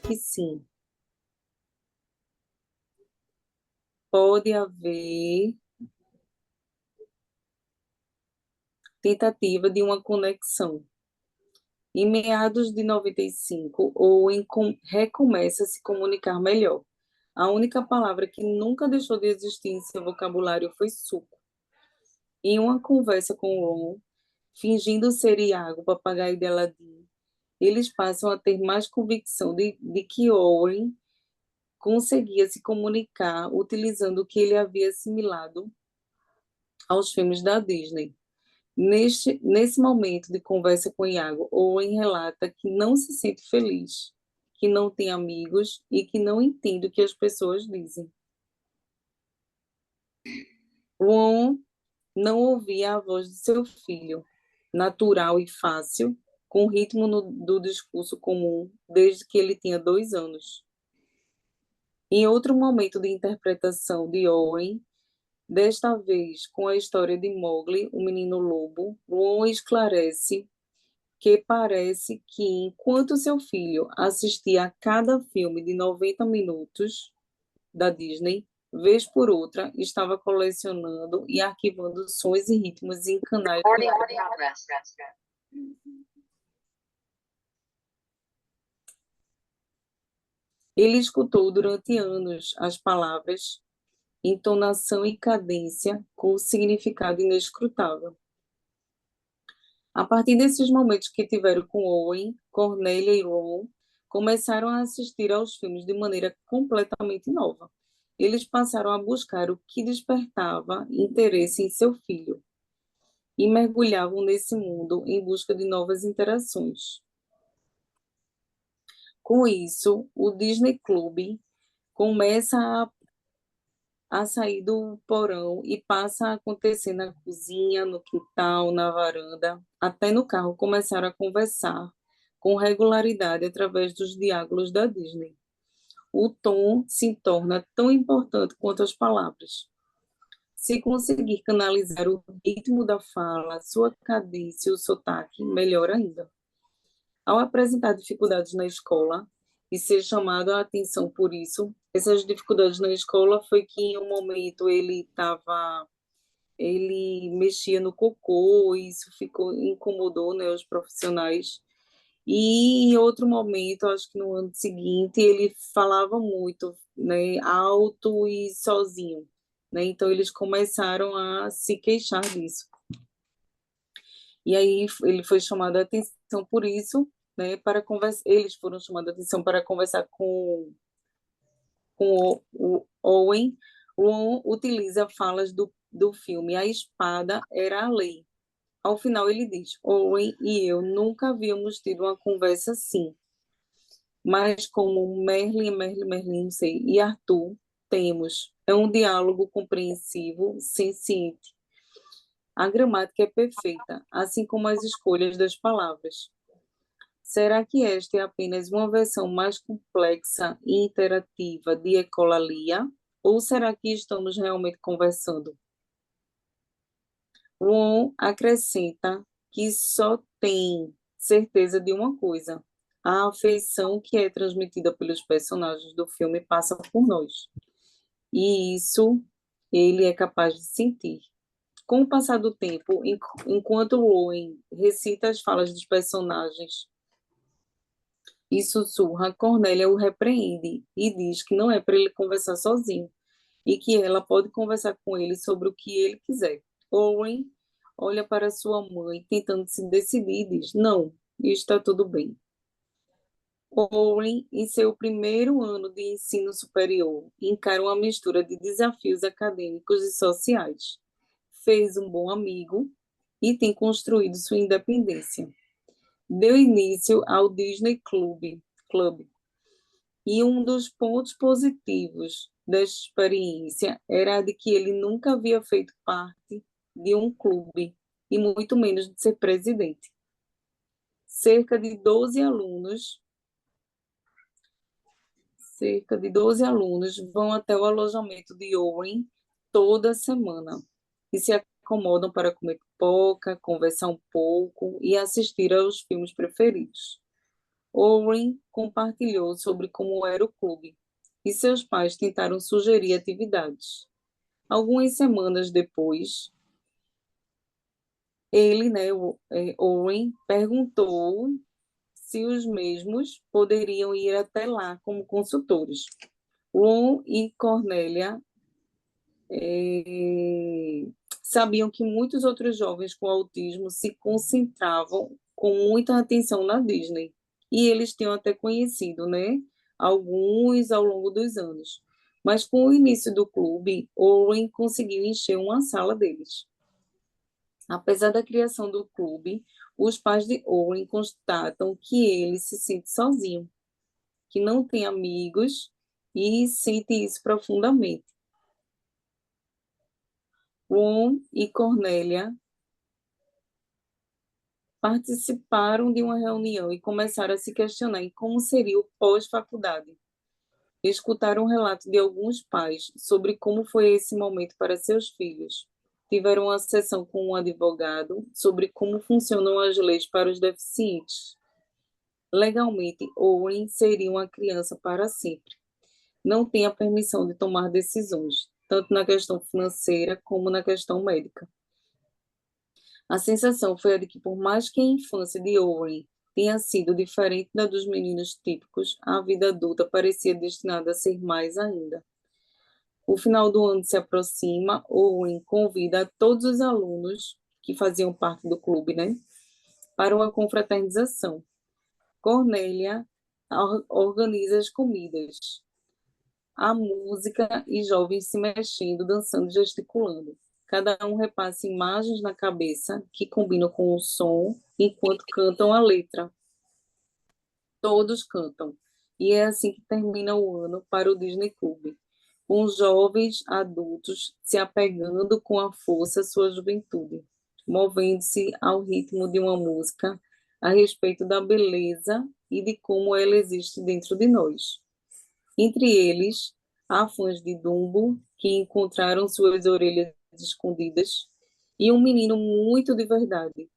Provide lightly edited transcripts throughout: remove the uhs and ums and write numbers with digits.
que sim. Pode haver tentativa de uma conexão. Em meados de 95, Owen recomeça a se comunicar melhor. A única palavra que nunca deixou de existir em seu vocabulário foi suco. Em uma conversa com Ron, fingindo ser Iago, papagaio de Aladim, eles passam a ter mais convicção de que Owen conseguia se comunicar utilizando o que ele havia assimilado aos filmes da Disney. Nesse momento de conversa com Iago, Owen relata que não se sente feliz, que não tem amigos e que não entende o que as pessoas dizem. Ron não ouvia a voz de seu filho, natural e fácil, com o ritmo do discurso comum, desde que ele tinha 2 anos. Em outro momento de interpretação de Owen, desta vez com a história de Mowgli, o menino lobo, Ron esclarece que parece que, enquanto seu filho assistia a cada filme de 90 minutos da Disney, vez por outra, estava colecionando e arquivando sons e ritmos em canais. Ele escutou durante anos as palavras, entonação e cadência com significado inescrutável. A partir desses momentos que tiveram com Owen, Cornélia e Ron, começaram a assistir aos filmes de maneira completamente nova. Eles passaram a buscar o que despertava interesse em seu filho e mergulhavam nesse mundo em busca de novas interações. Com isso, o Disney Club começa a sair do porão e passa a acontecer na cozinha, no quintal, na varanda, até no carro começaram a conversar com regularidade através dos diálogos da Disney. O tom se torna tão importante quanto as palavras. Se conseguir canalizar o ritmo da fala, sua cadência e o sotaque, melhor ainda. Ao apresentar dificuldades na escola e ser chamado a atenção por isso, essas dificuldades na escola foi que em um momento ele mexia no cocô, e isso incomodou, né, os profissionais. E em outro momento, acho que no ano seguinte, ele falava muito, né, alto e sozinho, né? Então eles começaram a se queixar disso. E aí ele foi chamado a atenção por isso, né, para conversar, eles foram chamados a atenção para conversar com o Owen. O Owen utiliza falas do filme A Espada Era a Lei. Ao final ele diz, Owen e eu nunca havíamos tido uma conversa assim, mas como Merlin, não sei, e Arthur temos. É um diálogo compreensivo, senciente. A gramática é perfeita, assim como as escolhas das palavras. Será que esta é apenas uma versão mais complexa e interativa de ecolalia? Ou será que estamos realmente conversando? Ron acrescenta que só tem certeza de uma coisa: a afeição que é transmitida pelos personagens do filme passa por nós. E isso ele é capaz de sentir. Com o passar do tempo, enquanto Owen recita as falas dos personagens e sussurra, Cornélia o repreende e diz que não é para ele conversar sozinho e que ela pode conversar com ele sobre o que ele quiser. Owen olha para sua mãe tentando se decidir e diz: Não, está tudo bem. Owen, em seu primeiro ano de ensino superior, encara uma mistura de desafios acadêmicos e sociais. Fez um bom amigo e tem construído sua independência. Deu início ao Disney Club. E um dos pontos positivos desta experiência era de que ele nunca havia feito parte de um clube, e muito menos de ser presidente. Cerca de 12 alunos vão até o alojamento de Owen toda semana e se acomodam para comer pipoca, conversar um pouco e assistir aos filmes preferidos. Owen compartilhou sobre como era o clube e seus pais tentaram sugerir atividades. Algumas semanas depois, ele, né, Owen, perguntou se os mesmos poderiam ir até lá como consultores. Ron e Cornélia eh, sabiam que muitos outros jovens com autismo se concentravam com muita atenção na Disney. E eles tinham até conhecido, né? Alguns ao longo dos anos. Mas com o início do clube, Owen conseguiu encher uma sala deles. Apesar da criação do clube, os pais de Owen constatam que ele se sente sozinho, que não tem amigos e sente isso profundamente. Ron e Cornélia participaram de uma reunião e começaram a se questionar em como seria o pós-faculdade. Escutaram um relato de alguns pais sobre como foi esse momento para seus filhos. Tiveram uma sessão com um advogado sobre como funcionam as leis para os deficientes. Legalmente, Owen seria uma criança para sempre. Não tem a permissão de tomar decisões, tanto na questão financeira como na questão médica. A sensação foi a de que, por mais que a infância de Owen tenha sido diferente da dos meninos típicos, a vida adulta parecia destinada a ser mais ainda. O final do ano se aproxima, Owen convida a todos os alunos que faziam parte do clube, né, para uma confraternização. Cornélia organiza as comidas, a música e jovens se mexendo, dançando, gesticulando. Cada um repassa imagens na cabeça que combinam com o som enquanto cantam a letra. Todos cantam. E é assim que termina o ano para o Disney Club, com os jovens adultos se apegando com a força à sua juventude, movendo-se ao ritmo de uma música a respeito da beleza e de como ela existe dentro de nós. Entre eles, há fãs de Dumbo que encontraram suas orelhas escondidas e um menino muito de verdade,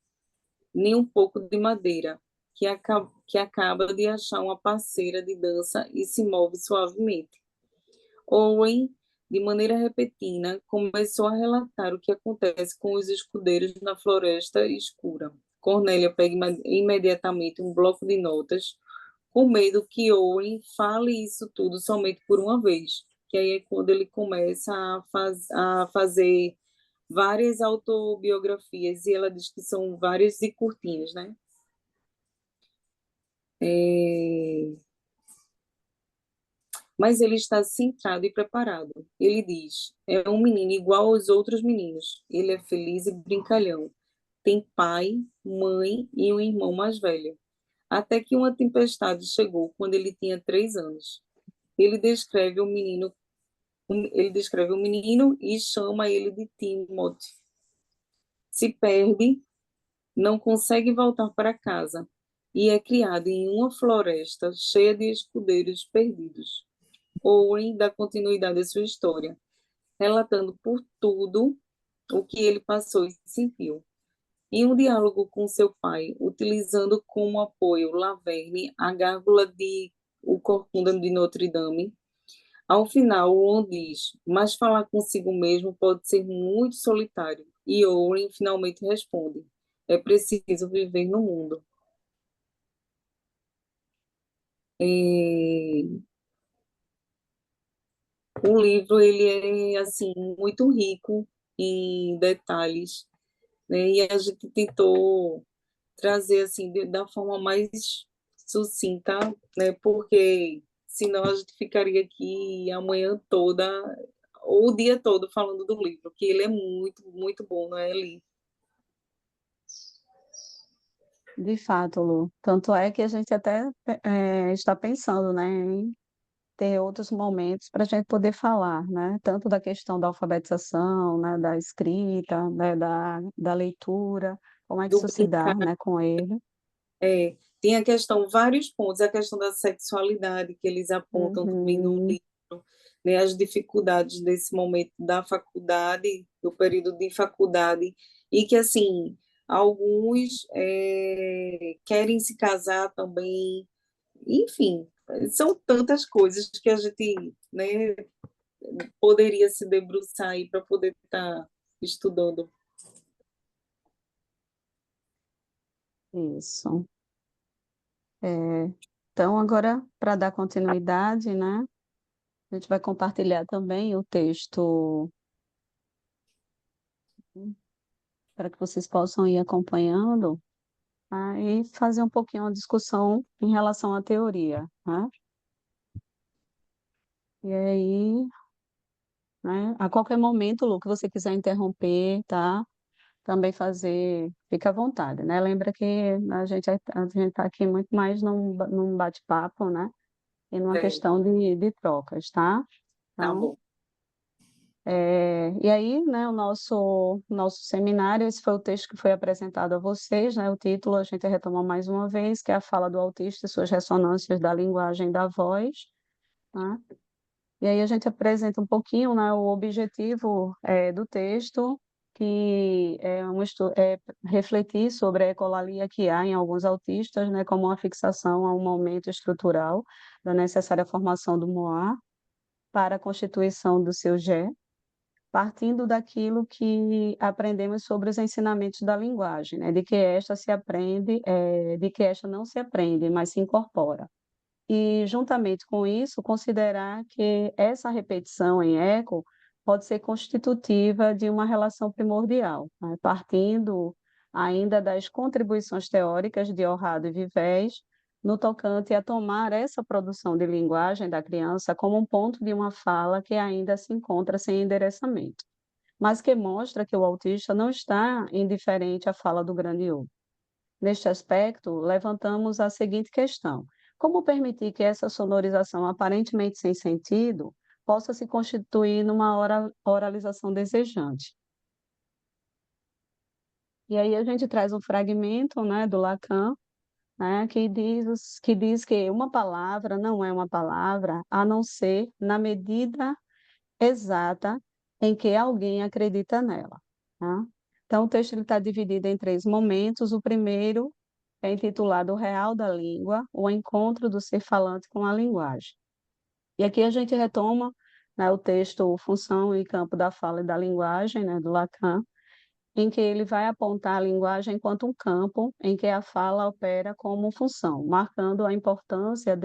nem um pouco de madeira, que acaba de achar uma parceira de dança e se move suavemente. Owen, de maneira repentina, começou a relatar o que acontece com os escudeiros na floresta escura. Cornélia pega imediatamente um bloco de notas, com medo que Owen fale isso tudo somente por uma vez, que aí é quando ele começa a fazer várias autobiografias, e ela diz que são várias e curtinhas, né? É... Mas ele está centrado e preparado. Ele diz: é um menino igual aos outros meninos. Ele é feliz e brincalhão. Tem pai, mãe e um irmão mais velho. Até que uma tempestade chegou quando ele tinha 3 anos. Ele descreve o menino, ele descreve o menino e chama ele de Timothy. Se perde, não consegue voltar para casa e é criado em uma floresta cheia de escudeiros perdidos. Owen dá continuidade à sua história, relatando por tudo o que ele passou e sentiu. Em um diálogo com seu pai, utilizando como apoio Laverne, a gárgula de O Corcunda de Notre Dame, ao final, Ron diz: mas falar consigo mesmo pode ser muito solitário. E Owen finalmente responde: é preciso viver no mundo. É, o livro ele é assim muito rico em detalhes, né? E a gente tentou trazer assim da forma mais sucinta, né? Porque senão a gente ficaria aqui a manhã toda ou o dia todo falando do livro, que ele é muito, muito bom, não é, Eli? De fato, Lu. Tanto é que a gente até está pensando, né, em ter outros momentos para a gente poder falar, né, tanto da questão da alfabetização, né, da escrita, né, da leitura, como é que Do isso se dá, brincar, né, com ele. tem a questão, vários pontos, a questão da sexualidade que eles apontam também no Uhum. livro, né, as dificuldades desse momento da faculdade, do período de faculdade, e que, assim, alguns querem se casar também, enfim, são tantas coisas que a gente, né, poderia se debruçar aí para poder estar estudando. Isso. Então, agora, para dar continuidade, né, a gente vai compartilhar também o texto para que vocês possam ir acompanhando, tá? E fazer um pouquinho uma discussão em relação à teoria, né? E aí, né, a qualquer momento, Lu, que você quiser interromper, tá? Também fazer, fica à vontade, né? Lembra que a gente está aqui muito mais num bate-papo, né? E numa É, questão de trocas, tá? tá Então, bom. e aí, né, o nosso seminário, esse foi o texto que foi apresentado a vocês, né? O título a gente retoma mais uma vez, que é a fala do autista e suas ressonâncias da linguagem da voz, tá? E aí a gente apresenta um pouquinho, né, o objetivo do texto, que é refletir sobre a ecolalia que há em alguns autistas, né, como uma fixação a um momento estrutural da necessária formação do MOA para a constituição do seu G, partindo daquilo que aprendemos sobre os ensinamentos da linguagem, né, de que esta se aprende, de que esta não se aprende, mas se incorpora. E, juntamente com isso, considerar que essa repetição em eco pode ser constitutiva de uma relação primordial, né? Partindo ainda das contribuições teóricas de Horrado e Vivés, no tocante a tomar essa produção de linguagem da criança como um ponto de uma fala que ainda se encontra sem endereçamento, mas que mostra que o autista não está indiferente à fala do grande eu. Neste aspecto, levantamos a seguinte questão: como permitir que essa sonorização aparentemente sem sentido possa se constituir numa oralização desejante? E aí a gente traz um fragmento, né, do Lacan, né, que diz que uma palavra não é uma palavra a não ser na medida exata em que alguém acredita nela, tá? Então, o texto está dividido em três momentos. O primeiro é intitulado O Real da Língua, o encontro do ser falante com a linguagem. E aqui a gente retoma, né, o texto Função e Campo da Fala e da Linguagem, né, do Lacan, em que ele vai apontar a linguagem enquanto um campo em que a fala opera como função, marcando a importância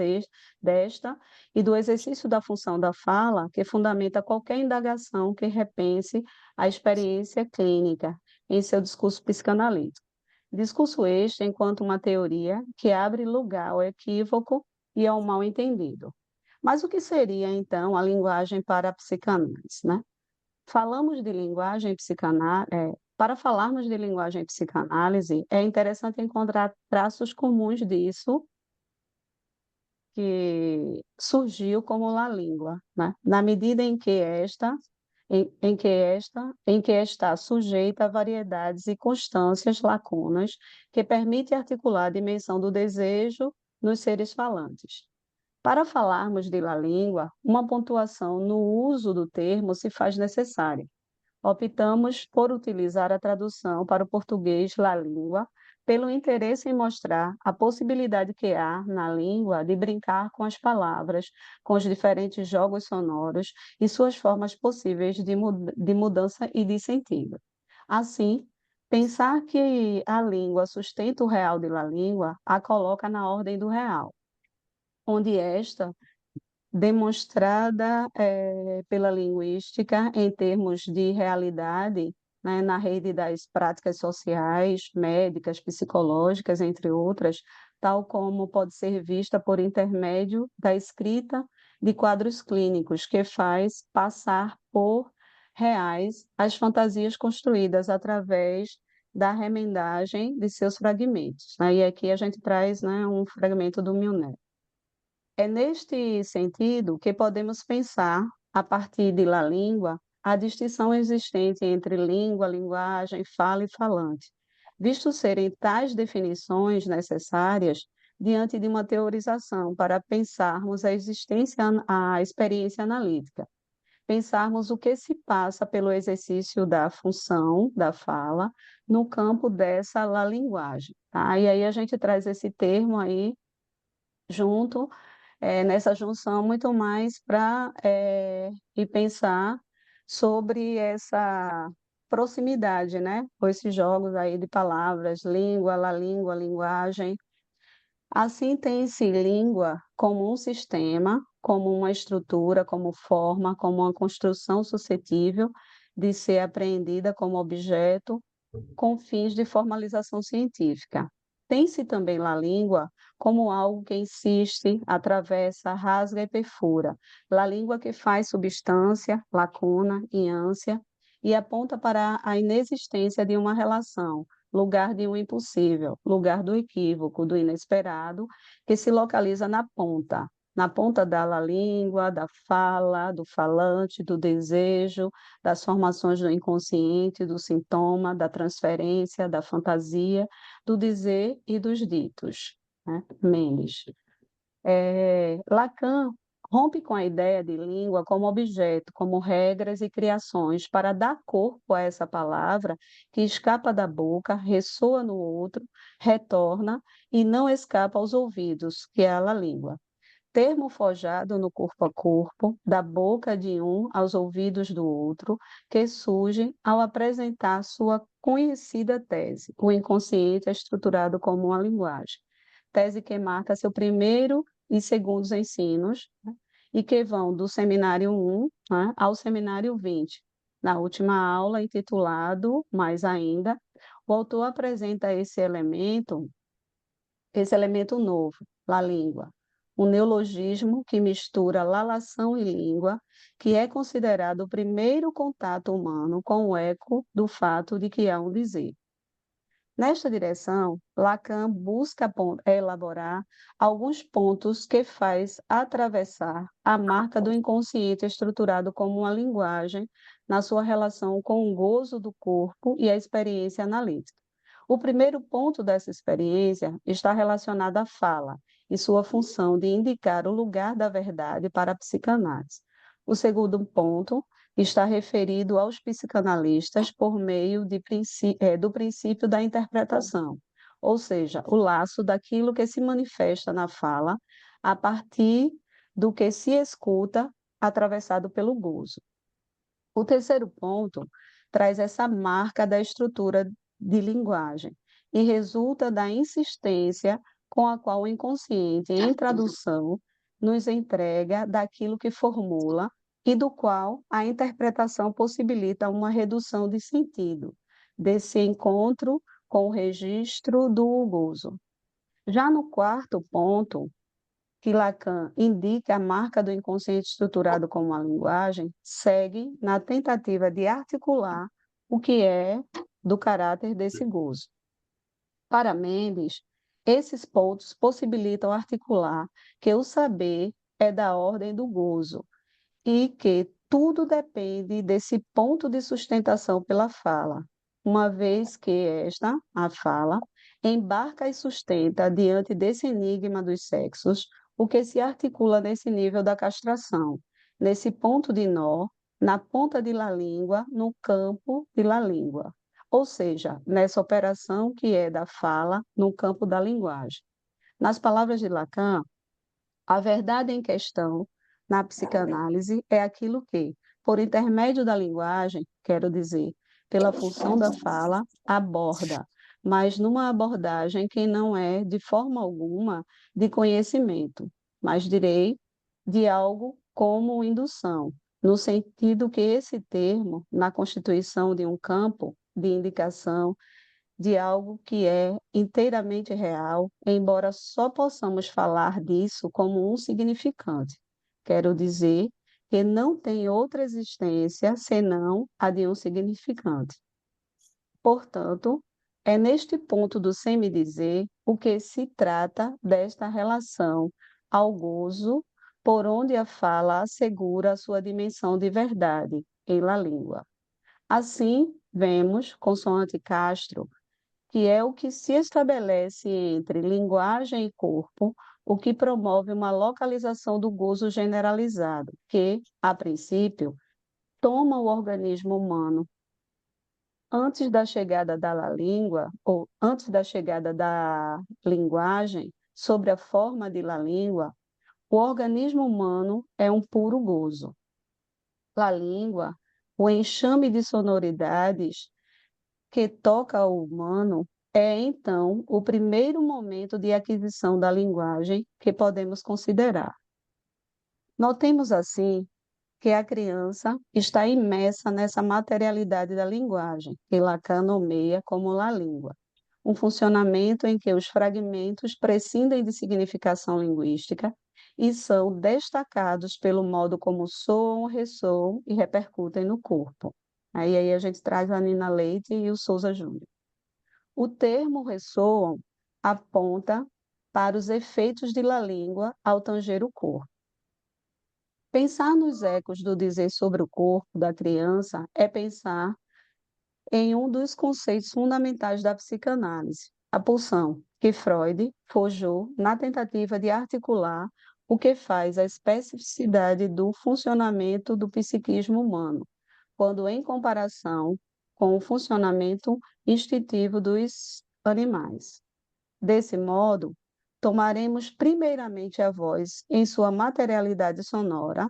desta e do exercício da função da fala, que fundamenta qualquer indagação que repense a experiência clínica em seu discurso psicanalítico. Discurso este enquanto uma teoria que abre lugar ao equívoco e ao mal-entendido. Mas o que seria, então, a linguagem para a psicanálise, né? Falamos de linguagem para falarmos de linguagem e psicanálise, é interessante encontrar traços comuns disso que surgiu como la língua, né? Na medida em que está sujeita a variedades e constâncias, lacunas, que permite articular a dimensão do desejo nos seres falantes. Para falarmos de la língua, uma pontuação no uso do termo se faz necessária. Optamos por utilizar a tradução para o português La Língua, pelo interesse em mostrar a possibilidade que há na língua de brincar com as palavras, com os diferentes jogos sonoros e suas formas possíveis de mudança e de sentido. Assim, pensar que a língua sustenta o real de La Língua a coloca na ordem do real, onde esta demonstrada pela linguística em termos de realidade, né, na rede das práticas sociais, médicas, psicológicas, entre outras, tal como pode ser vista por intermédio da escrita de quadros clínicos, que faz passar por reais as fantasias construídas através da remendagem de seus fragmentos, né? E aqui a gente traz, né, um fragmento do Milner. É neste sentido que podemos pensar, a partir de La Língua, a distinção existente entre língua, linguagem, fala e falante, visto serem tais definições necessárias diante de uma teorização para pensarmos a existência, a experiência analítica, pensarmos o que se passa pelo exercício da função da fala no campo dessa la linguagem, tá? E aí a gente traz esse termo aí junto, nessa junção, muito mais para e pensar sobre essa proximidade, né? Com esses jogos aí de palavras, língua, la língua, linguagem. Assim, tem-se língua como um sistema, como uma estrutura, como forma, como uma construção suscetível de ser apreendida como objeto com fins de formalização científica. Tem-se também a língua como algo que insiste, atravessa, rasga e perfura. A língua que faz substância, lacuna e ânsia e aponta para a inexistência de uma relação, lugar de um impossível, lugar do equívoco, do inesperado, que se localiza na ponta da língua, da fala, do falante, do desejo, das formações do inconsciente, do sintoma, da transferência, da fantasia, do dizer e dos ditos, né? Mendes. Lacan rompe com a ideia de língua como objeto, como regras e criações para dar corpo a essa palavra que escapa da boca, ressoa no outro, retorna e não escapa aos ouvidos, que é a língua. Termo forjado no corpo a corpo, da boca de um aos ouvidos do outro, que surge ao apresentar sua conhecida tese. O inconsciente é estruturado como uma linguagem. Tese que marca seu primeiro e segundos ensinos, né, e que vão do seminário 1, né, ao seminário 20. Na última aula, intitulado Mais Ainda, o autor apresenta esse elemento novo, a língua, um neologismo que mistura lalação e língua, que é considerado o primeiro contato humano com o eco do fato de que há um dizer. Nesta direção, Lacan busca elaborar alguns pontos que faz atravessar a marca do inconsciente estruturado como uma linguagem na sua relação com o gozo do corpo e a experiência analítica. O primeiro ponto dessa experiência está relacionado à fala e sua função de indicar o lugar da verdade para a psicanálise. O segundo ponto está referido aos psicanalistas por meio do princípio da interpretação, ou seja, o laço daquilo que se manifesta na fala a partir do que se escuta, atravessado pelo gozo. O terceiro ponto traz essa marca da estrutura de linguagem e resulta da insistência com a qual o inconsciente, em tradução, nos entrega daquilo que formula e do qual a interpretação possibilita uma redução de sentido, desse encontro com o registro do gozo. Já no quarto ponto, que Lacan indica a marca do inconsciente estruturado como uma linguagem, segue na tentativa de articular o que é do caráter desse gozo. Para Mendes, esses pontos possibilitam articular que o saber é da ordem do gozo e que tudo depende desse ponto de sustentação pela fala, uma vez que esta, a fala, embarca e sustenta diante desse enigma dos sexos o que se articula nesse nível da castração, nesse ponto de nó, na ponta de la língua, no campo de la língua, ou seja, nessa operação que é da fala no campo da linguagem. Nas palavras de Lacan, a verdade em questão, na psicanálise, é aquilo que, por intermédio da linguagem, quero dizer, pela função da fala, aborda, mas numa abordagem que não é, de forma alguma, de conhecimento, mas direi de algo como indução, no sentido que esse termo, na constituição de um campo de indicação, de algo que é inteiramente real, embora só possamos falar disso como um significante. Quero dizer que não tem outra existência senão a de um significante. Portanto, é neste ponto do semi-dizer o que se trata desta relação ao gozo, por onde a fala assegura a sua dimensão de verdade em la língua. Assim, vemos, consoante Castro, que é o que se estabelece entre linguagem e corpo, o que promove uma localização do gozo generalizado, que, a princípio, toma o organismo humano. Antes da chegada da língua, ou antes da chegada da linguagem, sobre a forma de La Língua, o organismo humano é um puro gozo. La Língua, o enxame de sonoridades que toca ao humano, é então o primeiro momento de aquisição da linguagem que podemos considerar. Notemos assim que a criança está imersa nessa materialidade da linguagem, que Lacan nomeia como La Língua, um funcionamento em que os fragmentos prescindem de significação linguística e são destacados pelo modo como soam, ressoam e repercutem no corpo. Aí a gente traz a Nina Leite e o Souza Júnior. O termo ressoam aponta para os efeitos de La Língua ao tanger o corpo. Pensar nos ecos do dizer sobre o corpo da criança é pensar em um dos conceitos fundamentais da psicanálise, a pulsão, que Freud forjou na tentativa de articular o que faz a especificidade do funcionamento do psiquismo humano, quando em comparação com o funcionamento instintivo dos animais. Desse modo, tomaremos primeiramente a voz em sua materialidade sonora,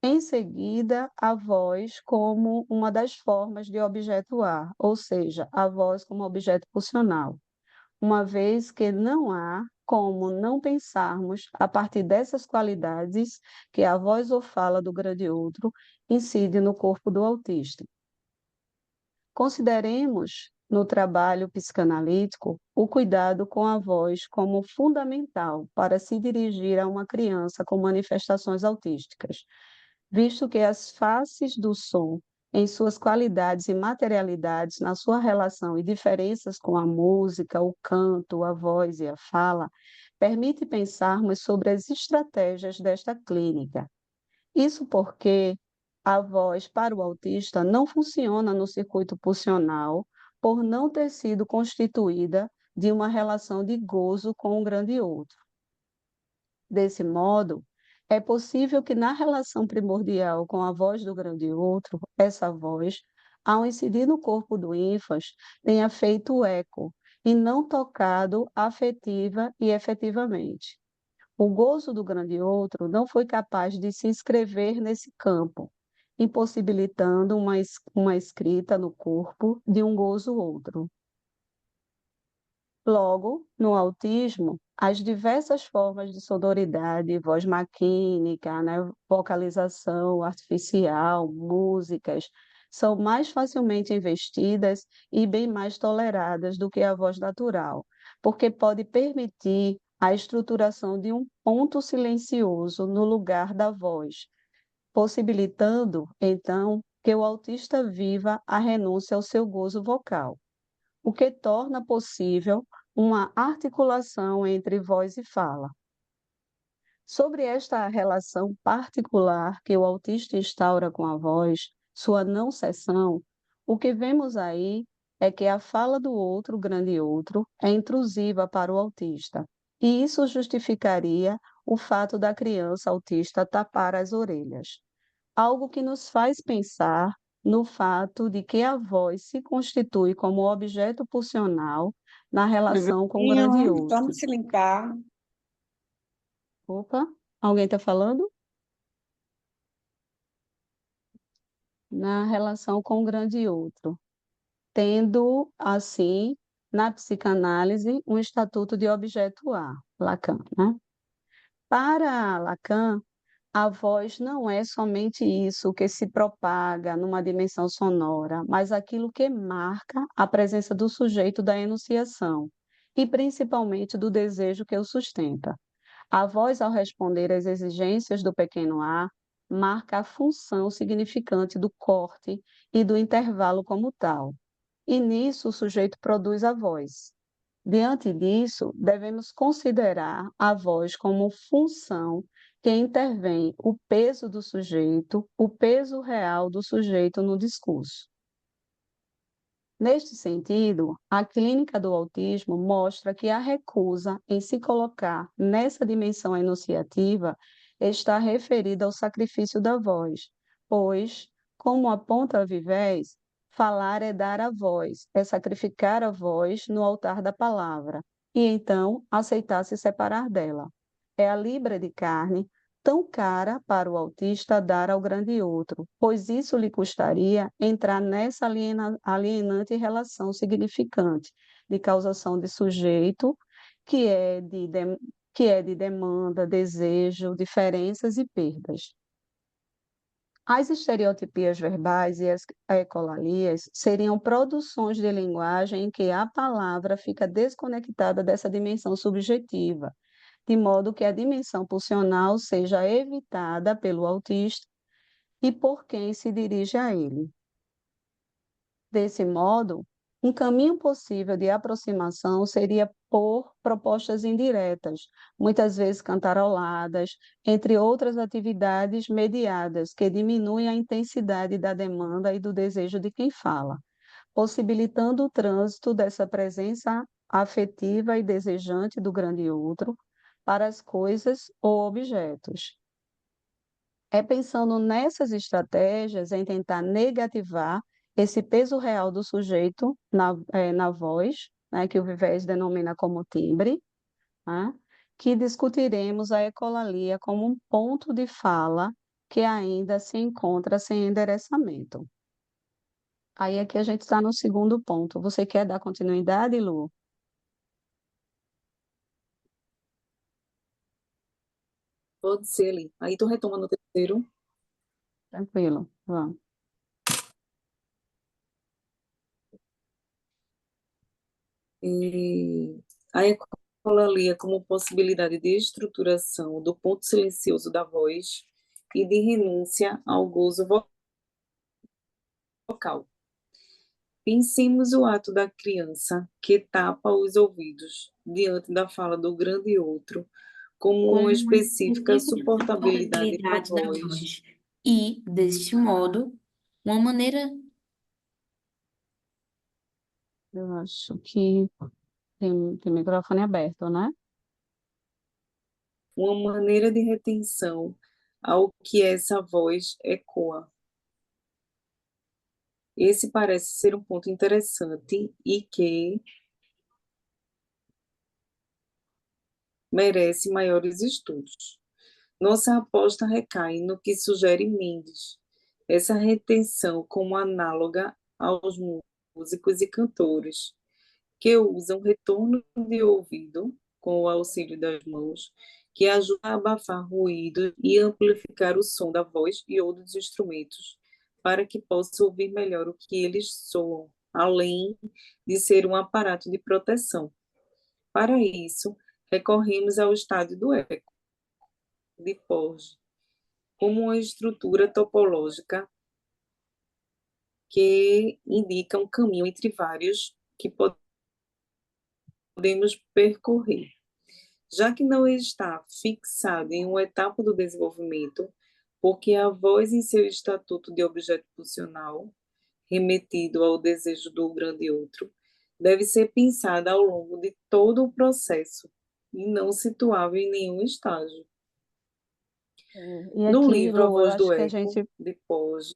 em seguida, a voz como uma das formas de objetuar, ou seja, a voz como objeto pulsional, uma vez que não há como não pensarmos a partir dessas qualidades que a voz ou fala do grande outro incide no corpo do autista. Consideremos, no trabalho psicanalítico, o cuidado com a voz como fundamental para se dirigir a uma criança com manifestações autísticas, visto que as faces do som, em suas qualidades e materialidades, na sua relação e diferenças com a música, o canto, a voz e a fala, permite pensarmos sobre as estratégias desta clínica. Isso porque a voz para o autista não funciona no circuito pulsional por não ter sido constituída de uma relação de gozo com o grande outro. Desse modo, é possível que na relação primordial com a voz do grande outro, essa voz, ao incidir no corpo do ínfant, tenha feito eco e não tocado afetiva e efetivamente. O gozo do grande outro não foi capaz de se inscrever nesse campo, impossibilitando uma escrita no corpo de um gozo outro. Logo, no autismo, as diversas formas de sonoridade, voz maquínica, né, vocalização artificial, músicas, são mais facilmente investidas e bem mais toleradas do que a voz natural, porque pode permitir a estruturação de um ponto silencioso no lugar da voz, possibilitando, então, que o autista viva a renúncia ao seu gozo vocal, o que torna possível uma articulação entre voz e fala. Sobre esta relação particular que o autista instaura com a voz, sua não cessão, o que vemos aí é que a fala do outro, grande outro, é intrusiva para o autista, e isso justificaria o fato da criança autista tapar as orelhas, algo que nos faz pensar no fato de que a voz se constitui como objeto pulsional na Meu relação com o grande vizinho, outro. vamos se limpar. Opa, alguém está falando? Na relação com o grande outro, tendo, assim, na psicanálise, um estatuto de objeto A, Lacan, né? Para Lacan, a voz não é somente isso que se propaga numa dimensão sonora, mas aquilo que marca a presença do sujeito da enunciação e principalmente do desejo que o sustenta. A voz, ao responder às exigências do pequeno a, marca a função significante do corte e do intervalo como tal. E nisso o sujeito produz a voz. Diante disso, devemos considerar a voz como função que intervém o peso do sujeito, o peso real do sujeito no discurso. Neste sentido, a clínica do autismo mostra que a recusa em se colocar nessa dimensão enunciativa está referida ao sacrifício da voz, pois, como aponta Vivés, falar é dar a voz, é sacrificar a voz no altar da palavra, e então aceitar se separar dela. É a libra de carne tão cara para o autista dar ao grande outro, pois isso lhe custaria entrar nessa alienante relação significante de causação de sujeito, que é de demanda, desejo, diferenças e perdas. As estereotipias verbais e as ecolalias seriam produções de linguagem em que a palavra fica desconectada dessa dimensão subjetiva, de modo que a dimensão pulsional seja evitada pelo autista e por quem se dirige a ele. Desse modo, um caminho possível de aproximação seria por propostas indiretas, muitas vezes cantaroladas, entre outras atividades mediadas, que diminuem a intensidade da demanda e do desejo de quem fala, possibilitando o trânsito dessa presença afetiva e desejante do grande outro para as coisas ou objetos. É pensando nessas estratégias, em tentar negativar esse peso real do sujeito na voz, né, que o Vivés denomina como timbre, né, que discutiremos a ecolalia como um ponto de fala que ainda se encontra sem endereçamento. Aí aqui a gente está no segundo ponto. Você quer dar continuidade, Lu? Pode ser ali. Aí tu retoma no terceiro. Tranquilo, vamos. A ecolalia como possibilidade de estruturação do ponto silencioso da voz e de renúncia ao gozo vocal. Pensemos o ato da criança que tapa os ouvidos diante da fala do grande outro como com uma uma específica específica suportabilidade da suportabilidade da voz. voz. E, deste modo, uma maneira Eu acho que tem microfone aberto, né? Uma maneira de retenção ao que essa voz ecoa. Esse parece ser um ponto interessante e que merece maiores estudos. Nossa aposta recai no que sugere Mendes, essa retenção como análoga aos músicos e cantores, que usam retorno de ouvido com o auxílio das mãos, que ajuda a abafar ruído e amplificar o som da voz e outros instrumentos, para que possa ouvir melhor o que eles soam, além de ser um aparato de proteção. Para isso, recorremos ao estádio do eco, de Porges, como uma estrutura topológica que indica um caminho entre vários que podemos percorrer. Já que não está fixado em uma etapa do desenvolvimento, porque a voz em seu estatuto de objeto funcional, remetido ao desejo do grande outro, deve ser pensada ao longo de todo o processo e não situável em nenhum estágio. E No aqui, livro A Lu, eu Voz do acho que a Eco, gente. de Porges,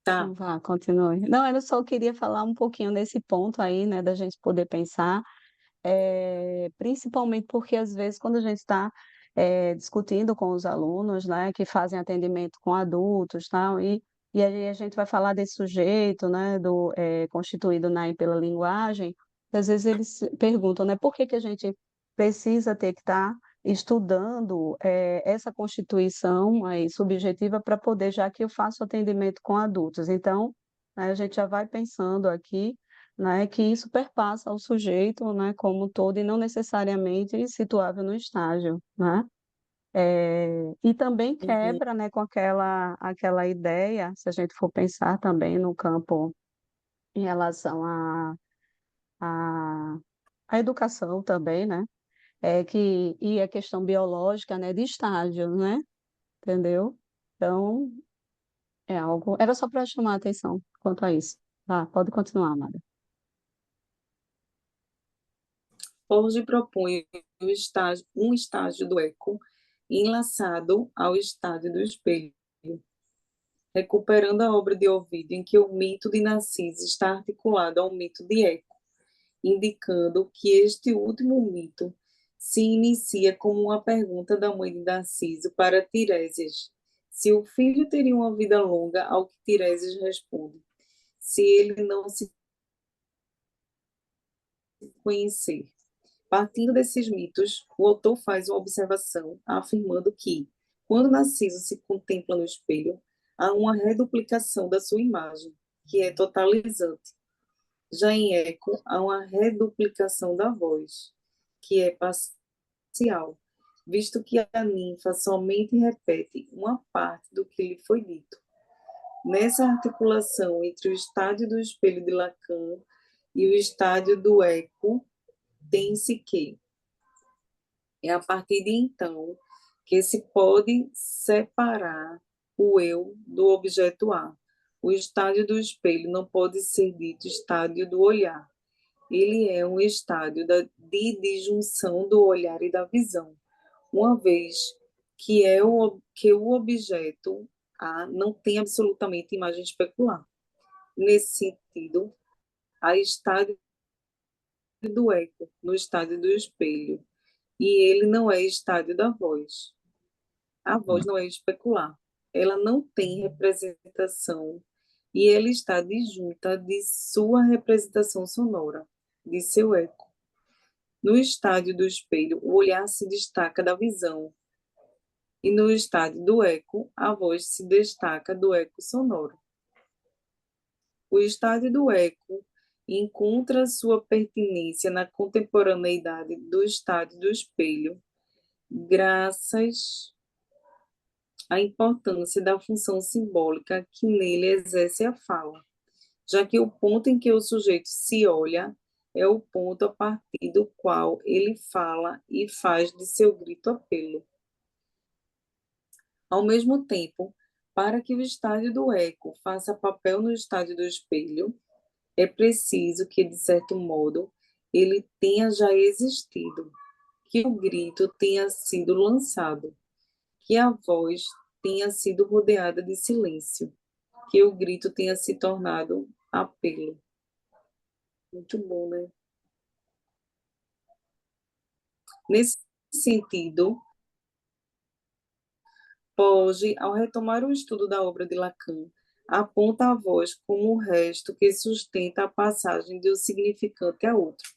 tá, Vá, continue. Não, eu só queria falar um pouquinho nesse ponto aí, né, da gente poder pensar, principalmente porque às vezes quando a gente está discutindo com os alunos, né, que fazem atendimento com adultos, tal, e aí a gente vai falar desse sujeito, né, constituído pela linguagem, às vezes eles se perguntam, né, por que que a gente precisa ter que estar estudando essa constituição aí subjetiva para poder, já que eu faço atendimento com adultos. Então, né, a gente já vai pensando aqui, né, que isso perpassa o sujeito, né, como um todo e não necessariamente situável no estágio, né? E também uhum, quebra, né, com aquela ideia, se a gente for pensar também no campo em relação à, à educação também, né? E a questão biológica, né, de estágio, né? Entendeu? Então, é algo. Era só para chamar a atenção quanto a isso. Tá, pode continuar, Amada. Porges propõe um estágio do eco enlaçado ao estágio do espelho, recuperando a obra de Ovídio em que o mito de Narciso está articulado ao mito de Eco, indicando que este último mito se inicia como uma pergunta da mãe de Narciso para Tiresias, se o filho teria uma vida longa, ao que Tiresias responde, se ele não se conhecer. Partindo desses mitos, o autor faz uma observação afirmando que, quando Narciso se contempla no espelho, há uma reduplicação da sua imagem, que é totalizante. Já em Eco, há uma reduplicação da voz, que é parcial, visto que a ninfa somente repete uma parte do que lhe foi dito. Nessa articulação entre o estádio do espelho de Lacan e o estádio do eco, tem-se que é a partir de então que se pode separar o eu do objeto A. O estádio do espelho não pode ser dito estádio do olhar. Ele é um estádio de disjunção do olhar e da visão, uma vez que o objeto A não tem absolutamente imagem especular. Nesse sentido, há estádio do eco no estádio do espelho, e ele não é estádio da voz. A voz não é especular, ela não tem representação e ela está disjunta de sua representação sonora, de seu eco. No estádio do espelho, o olhar se destaca da visão, e no estádio do eco, a voz se destaca do eco sonoro. O estádio do eco encontra sua pertinência na contemporaneidade do estádio do espelho, graças à importância da função simbólica que nele exerce a fala, já que o ponto em que o sujeito se olha é o ponto a partir do qual ele fala e faz de seu grito apelo. Ao mesmo tempo, para que o estádio do eco faça papel no estádio do espelho, é preciso que, de certo modo, ele tenha já existido, que o grito tenha sido lançado, que a voz tenha sido rodeada de silêncio, que o grito tenha se tornado apelo. Muito bom, né? Nesse sentido, Poggi, ao retomar o estudo da obra de Lacan, aponta a voz como o resto que sustenta a passagem de um significante a outro,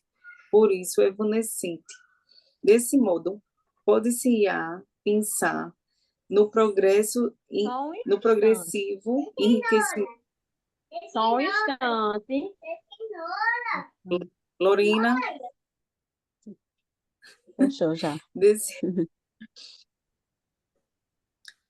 por isso evanescente. Desse modo, pode-se-á pensar no no progressivo enriquecimento. Só um instante. Lorena, Fechou já.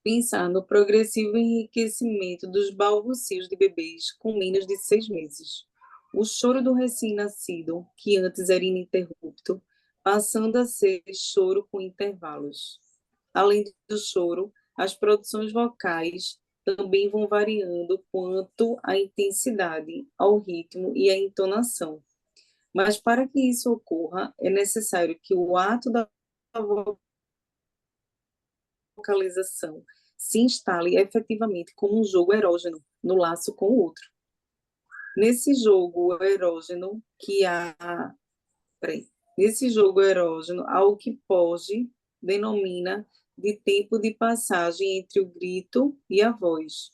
Pensar no progressivo enriquecimento dos balbucios de bebês com menos de 6 meses. O choro do recém-nascido, que antes era ininterrupto, passando a ser choro com intervalos. Além do choro, as produções vocais também vão variando quanto à intensidade, ao ritmo e à entonação. Mas para que isso ocorra, é necessário que o ato da vocalização se instale efetivamente como um jogo erógeno no laço com o outro. Nesse jogo erógeno há o que Poggi denomina de tempo de passagem entre o grito e a voz.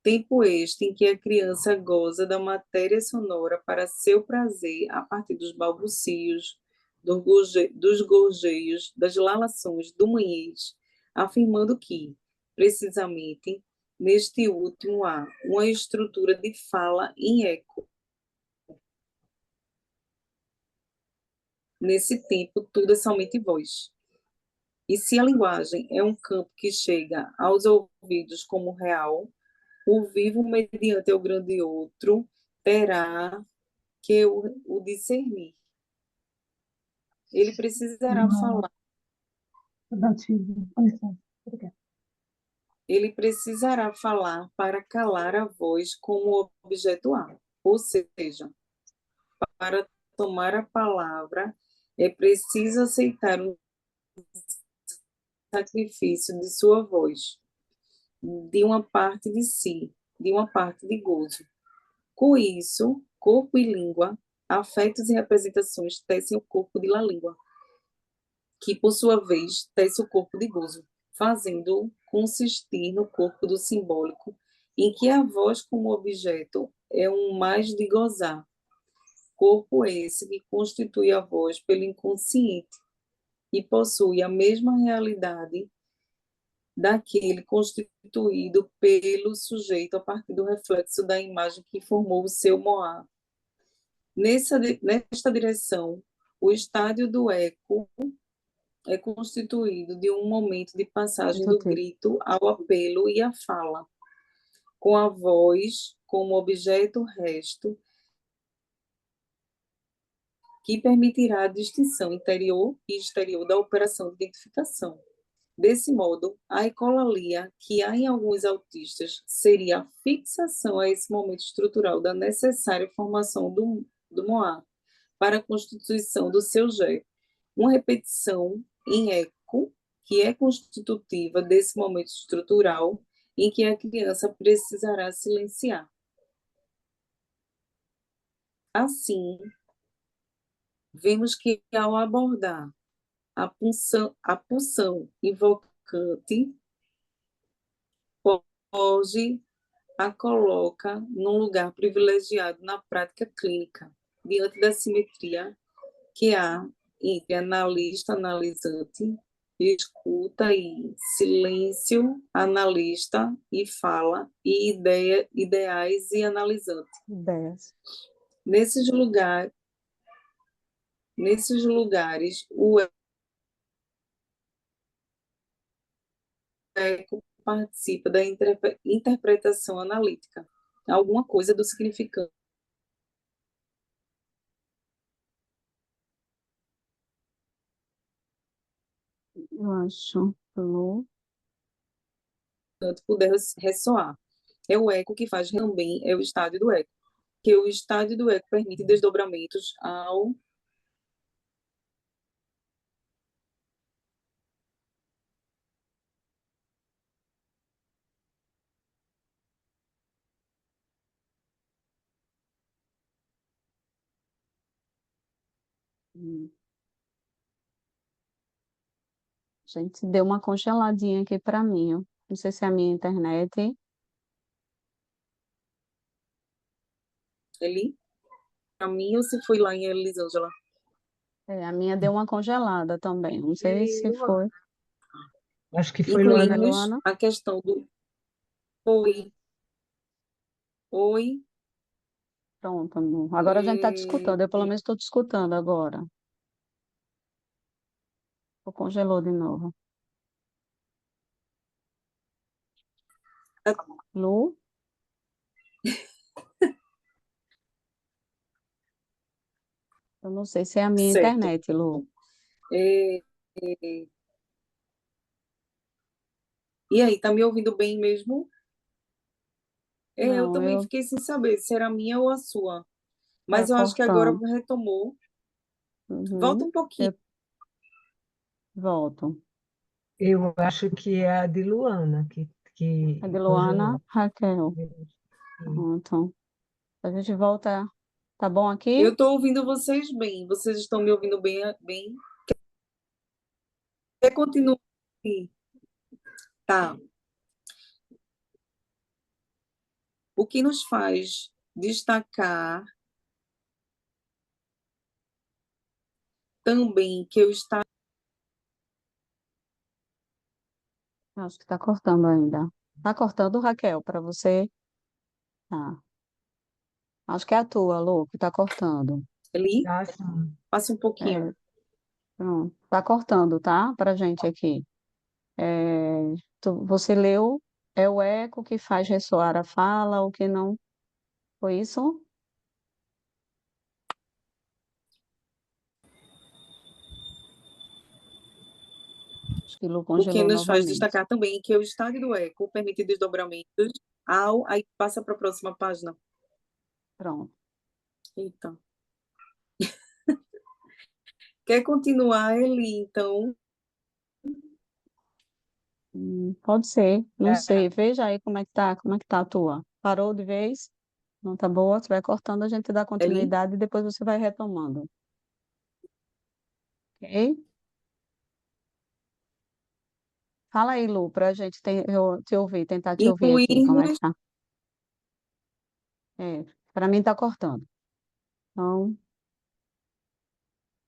Tempo este em que a criança goza da matéria sonora para seu prazer a partir dos balbucios, dos gorjeios, das lalações, do manhês, afirmando que, precisamente, neste último há uma estrutura de fala em eco. Nesse tempo, tudo é somente voz. E se a linguagem é um campo que chega aos ouvidos como real, o vivo, mediante o grande outro, terá que o discernir. Ele precisará falar. Ele precisará falar para calar a voz como objeto A. Ou seja, para tomar a palavra, é preciso aceitar um sacrifício de sua voz, de uma parte de si, de uma parte de gozo. Com isso, corpo e língua afetos e representações tecem o corpo de La Língua, que, por sua vez, tece o corpo de Gozo, fazendo-o consistir no corpo do simbólico, em que a voz como objeto é um mais de gozar, corpo esse que constitui a voz pelo inconsciente e possui a mesma realidade daquele constituído pelo sujeito a partir do reflexo da imagem que formou o seu moar. Nesta direção, o estádio do eco é constituído de um momento de passagem do grito ao apelo e à fala, com a voz como objeto resto, que permitirá a distinção interior e exterior da operação de identificação. Desse modo, a ecolalia, que há em alguns autistas, seria a fixação a esse momento estrutural da necessária formação do moar para a constituição do seu gé. Uma repetição em eco, que é constitutiva desse momento estrutural em que a criança precisará silenciar. Assim, vemos que ao abordar a pulsão invocante, hoje a coloca num lugar privilegiado na prática clínica, diante da simetria que há entre analista, analisante, escuta e silêncio, analista e fala, e ideais e analisante. Ideias. Nesses lugares, o eco participa da interpretação analítica, alguma coisa do significante Eu acho. Lu. puder ressoar. É o eco que faz também, é o estádio do eco, que o estádio do eco permite desdobramentos ao Hum. Gente, deu uma congeladinha aqui para mim, ó. Não sei se é a minha internet. ali, para mim, ou se foi lá em Elisângela. A minha deu uma congelada também. Não sei se foi. Acho que foi Luana. Incluímos Luana? a questão do oi, oi, Pronto, amor. Agora a gente está te escutando. Eu pelo menos estou te escutando agora. Congelou de novo. Lu? Eu não sei se é a minha certo. internet, Lu. E aí, tá me ouvindo bem mesmo? Eu Não, também fiquei sem saber se era a minha ou a sua. Mas tá eu acho que agora cortando. retomou. Volta Uhum. um pouquinho. Eu volto. Eu acho que é a de Luana, que É de Luana, congelou. Raquel. Sim. Pronto. A gente volta. Tá bom aqui? Eu estou ouvindo vocês bem. Vocês estão me ouvindo bem? Quer continuar? Tá. O que nos faz destacar também que eu está Acho que tá cortando ainda. Tá cortando, Raquel, para você? Tá. Acho que é a tua, Lu, que tá cortando. ali, Ah, sim. passa um pouquinho. É, pronto. Tá cortando, tá? Pra gente aqui. Você leu, é o eco que faz ressoar a fala, o que não. Foi isso? Acho que Lu O que congelou nos faz novamente. destacar também que o estádio do eco permite desdobramentos aí passa para a próxima página. Pronto. Eita. Quer continuar, Eli? Então, Pode ser, não É, sei. Veja aí como é que tá a tua. Parou de vez? Não tá boa? Se vai cortando, a gente dá Eli? continuidade e depois você vai retomando, ok? Fala aí, Lu, para a gente eu te ouvir, tentar te ouvir aqui, como é que Incluirmos, tá? Para mim tá cortando. Então,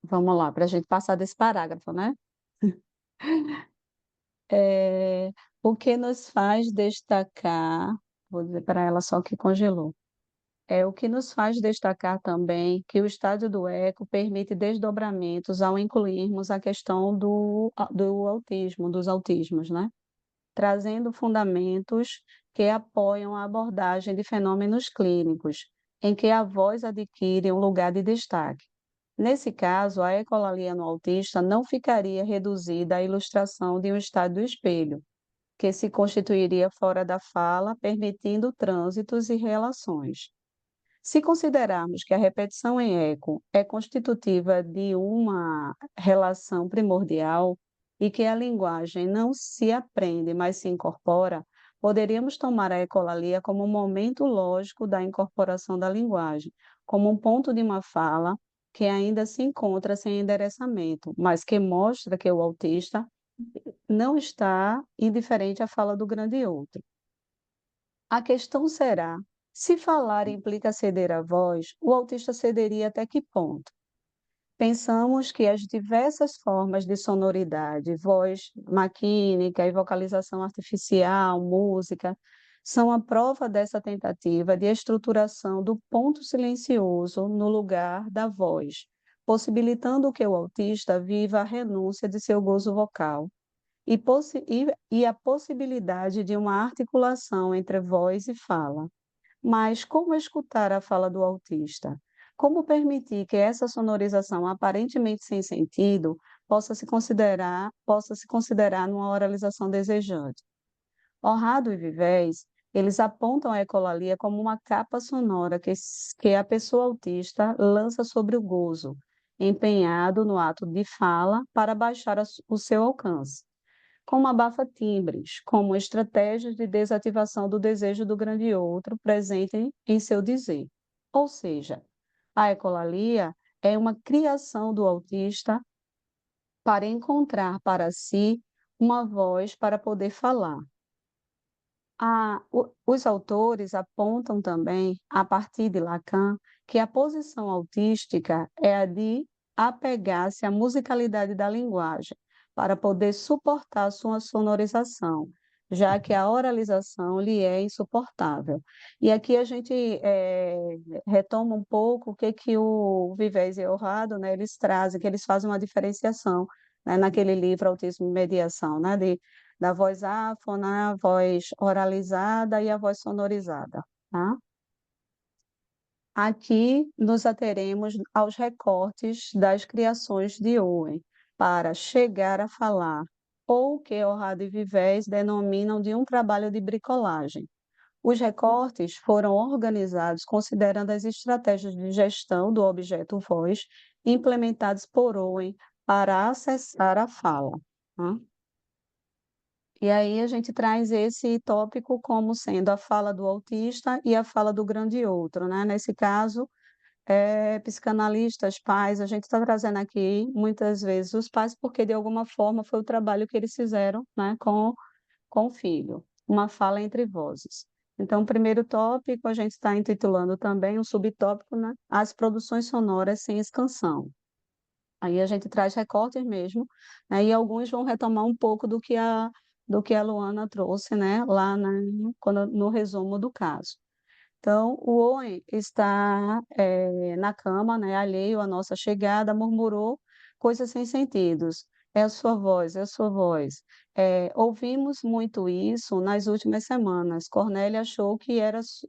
vamos lá, para a gente passar desse parágrafo, né? É, o que nos faz destacar, vou dizer para ela só que congelou. É o que nos faz destacar também que o estádio do eco permite desdobramentos ao incluirmos a questão do autismo, dos autismos, né? Trazendo fundamentos que apoiam a abordagem de fenômenos clínicos, em que a voz adquire um lugar de destaque. Nesse caso, a ecolalia no autista não ficaria reduzida à ilustração de um estado do espelho, que se constituiria fora da fala, permitindo trânsitos e relações. Se considerarmos que a repetição em eco é constitutiva de uma relação primordial e que a linguagem não se aprende, mas se incorpora, poderíamos tomar a ecolalia como um momento lógico da incorporação da linguagem, como um ponto de uma fala que ainda se encontra sem endereçamento, mas que mostra que o autista não está indiferente à fala do grande outro. A questão será: se falar implica ceder a voz, o autista cederia até que ponto? Pensamos que as diversas formas de sonoridade, voz maquínica e vocalização artificial, música, são a prova dessa tentativa de estruturação do ponto silencioso no lugar da voz, possibilitando que o autista viva a renúncia de seu gozo vocal e a possibilidade de uma articulação entre voz e fala. Mas como escutar a fala do autista? Como permitir que essa sonorização aparentemente sem sentido possa se considerar numa oralização desejante? Honrado e Vivés, eles apontam a ecolalia como uma capa sonora que a pessoa autista lança sobre o gozo, empenhado no ato de fala para baixar o seu alcance, como abafa-timbres, como estratégias de desativação do desejo do grande outro presente em seu dizer. Ou seja, a ecolalia é uma criação do autista para encontrar para si uma voz para poder falar. Os autores apontam também, a partir de Lacan, que a posição autística é a de apegar-se à musicalidade da linguagem, para poder suportar sua sonorização, já que a oralização lhe é insuportável. E aqui a gente retoma um pouco o que o Vivés e Honrado, né, eles trazem, que eles fazem uma diferenciação, né, naquele livro Autismo e Mediação, né, da voz áfona, a voz oralizada e a voz sonorizada, tá? Aqui nos ateremos aos recortes das criações de Owen para chegar a falar, ou o que Honrado e Vivés denominam de um trabalho de bricolagem. Os recortes foram organizados considerando as estratégias de gestão do objeto voz implementadas por Owen para acessar a fala, tá? E aí a gente traz esse tópico como sendo a fala do autista e a fala do grande outro, né? Nesse caso, psicanalistas, pais, a gente está trazendo aqui muitas vezes os pais, porque de alguma forma foi o trabalho que eles fizeram, né, com o filho, uma fala entre vozes. Então, o primeiro tópico a gente está intitulando também um subtópico, né, as produções sonoras sem escanção. Aí a gente traz recortes mesmo, né, e alguns vão retomar um pouco do que a Luana trouxe, né, lá no resumo do caso. Então, o Owen está na cama, né, alheio à nossa chegada, murmurou coisas sem sentidos. É a sua voz, é a sua voz. Ouvimos muito isso nas últimas semanas. Cornélia achou que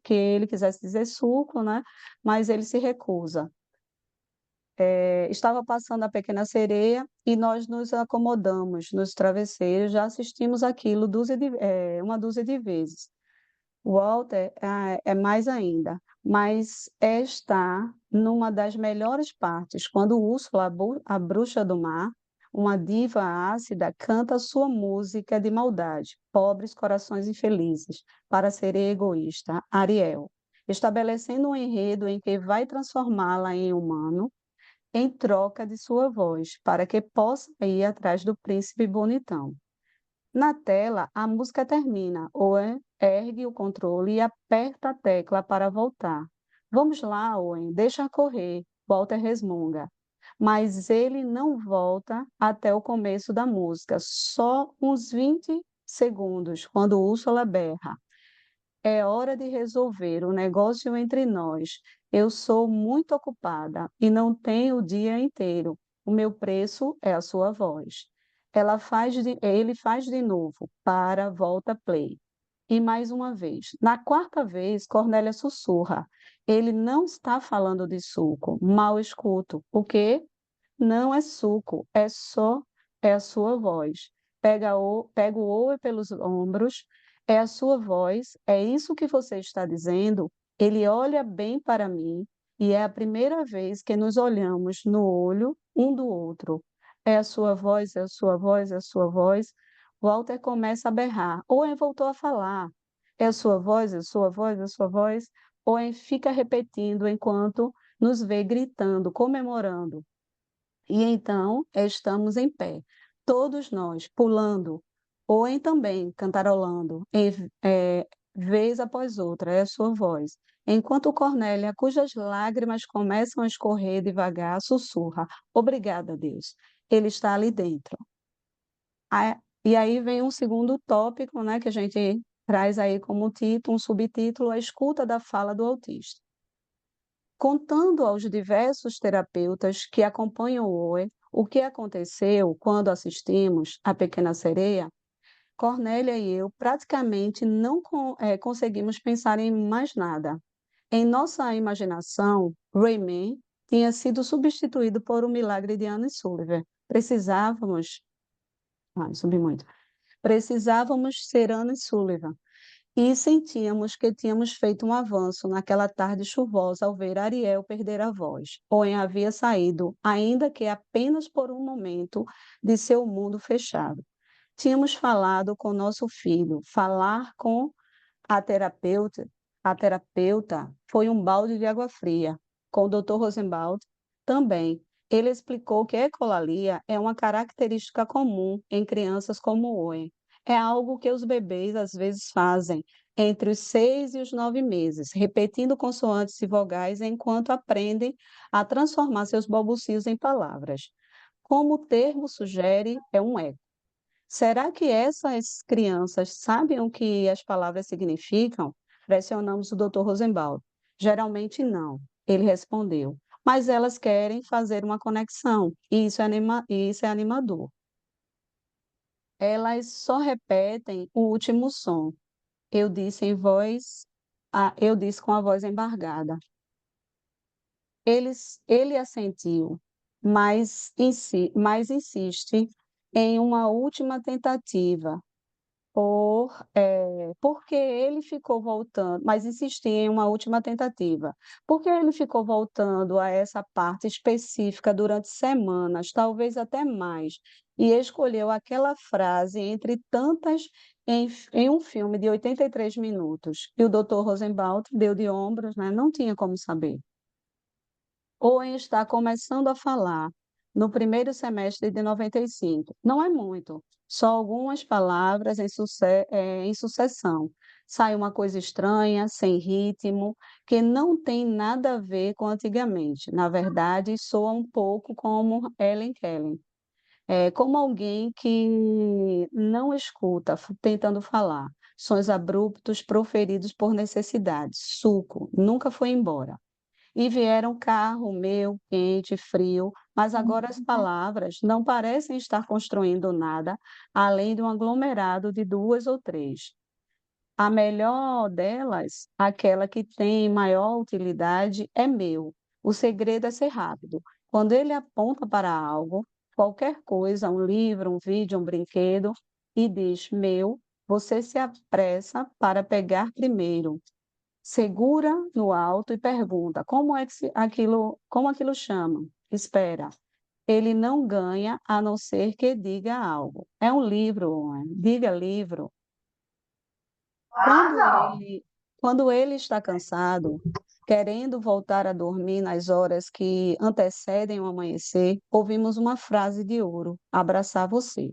ele quisesse dizer suco, né, mas ele se recusa. Estava passando a Pequena Sereia e nós nos acomodamos nos travesseiros, já assistimos aquilo uma dúzia de vezes. O Walter é mais ainda, mas está numa das melhores partes, quando Úrsula, a bruxa do mar, uma diva ácida, canta sua música de maldade, pobres corações infelizes, para ser egoísta, Ariel. estabelecendo um enredo em que vai transformá-la em humano em troca de sua voz, para que possa ir atrás do príncipe bonitão. Na tela, a música termina. Owen ergue o controle e aperta a tecla para voltar. Vamos lá, Owen, deixa correr, Walter resmunga. Mas ele não volta até o começo da música, só uns 20 segundos, quando Úrsula berra. É hora de resolver o negócio entre nós. Eu sou muito ocupada e não tenho o dia inteiro. O meu preço é a sua voz. Ele faz de novo. Para, volta, play. E mais uma vez. Na quarta vez, Cornélia sussurra. Ele não está falando de suco. Mal escuto. O quê? Não é suco, é a sua voz. Pega o Owe pelos ombros, é a sua voz, é isso que você está dizendo? Ele olha bem para mim e é a primeira vez que nos olhamos no olho um do outro. É a sua voz, é a sua voz, é a sua voz. Walter começa a berrar. Owen voltou a falar. É a sua voz, é a sua voz, é a sua voz. Owen fica repetindo enquanto nos vê gritando, comemorando. E então estamos em pé, todos nós, pulando, ou em também cantarolando, vez após outra, é a sua voz. Enquanto Cornélia, cujas lágrimas começam a escorrer devagar, sussurra: Obrigada, Deus, Ele está ali dentro. E aí vem um segundo tópico, né, que a gente traz aí como título, um subtítulo, a escuta da fala do autista. Contando aos diversos terapeutas que acompanham o Oe o que aconteceu quando assistimos A Pequena Sereia, Cornélia e eu praticamente não conseguimos pensar em mais nada. Em nossa imaginação, Rayman tinha sido substituído por O Milagre de Anne Sullivan. Subi muito. Precisávamos ser Anne Sullivan e sentíamos que tínhamos feito um avanço naquela tarde chuvosa ao ver Ariel perder a voz. Owen havia saído, ainda que apenas por um momento, de seu mundo fechado. Tínhamos falado com nosso filho. Falar com a terapeuta, a terapeuta foi um balde de água fria. Com o Dr. Rosenbaum também. Ele explicou que a ecolalia é uma característica comum em crianças como Owen. É algo que os bebês às vezes fazem entre os 6 e os 9 meses, repetindo consoantes e vogais enquanto aprendem a transformar seus balbucios em palavras. Como o termo sugere, é um eco. Será que essas crianças sabem o que as palavras significam? Pressionamos o Dr. Rosenbaum. Geralmente não, ele respondeu. Mas elas querem fazer uma conexão, e isso é animador. Elas só repetem o último som. Eu disse eu disse com a voz embargada. Ele assentiu, mas insiste em uma última tentativa, porque ele ficou voltando, mas insisti em uma última tentativa, porque ele ficou voltando a essa parte específica durante semanas, talvez até mais, e escolheu aquela frase entre tantas em um filme de 83 minutos. E o Dr. Rosenbaum deu de ombros, né? Não tinha como saber. Owen está começando a falar no primeiro semestre de 95. Não é muito, só algumas palavras em sucessão. Sai uma coisa estranha, sem ritmo, que não tem nada a ver com antigamente. Na verdade, soa um pouco como Ellen Keller. É como alguém que não escuta, tentando falar. Sons abruptos proferidos por necessidade. Suco, nunca foi embora. E vieram carro meu, quente, frio, mas agora as palavras não parecem estar construindo nada além de um aglomerado de duas ou três. A melhor delas, aquela que tem maior utilidade, é meu. O segredo é ser rápido. Quando ele aponta para algo, qualquer coisa, um livro, um vídeo, um brinquedo, e diz meu, você se apressa para pegar primeiro, segura no alto e pergunta como aquilo chama. Espera. Ele não ganha a não ser que diga algo. É um livro, diga livro. Quando ele, Quando ele está cansado, querendo voltar a dormir nas horas que antecedem o amanhecer, ouvimos uma frase de ouro, abraçar você,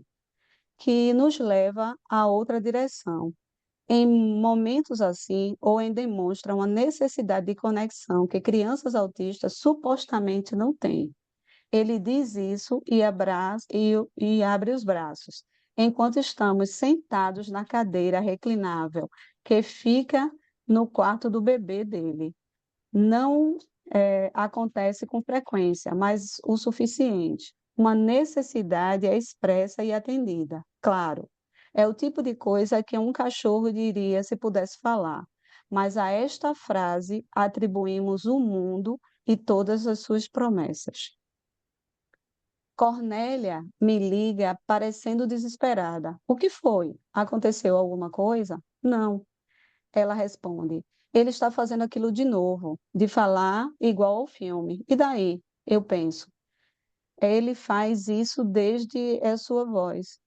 que nos leva a outra direção. Em momentos assim, Owen demonstra uma necessidade de conexão que crianças autistas supostamente não têm. Ele diz isso e abre os braços, enquanto estamos sentados na cadeira reclinável que fica no quarto do bebê dele. Não acontece com frequência, mas o suficiente. Uma necessidade é expressa e atendida. Claro, é o tipo de coisa que um cachorro diria se pudesse falar, mas a esta frase atribuímos o mundo e todas as suas promessas. Cornélia me liga parecendo desesperada. O que foi? Aconteceu alguma coisa? Não. Ela responde: ele está fazendo aquilo de novo, de falar igual ao filme. E daí? Eu penso. Ele faz isso desde a sua voz.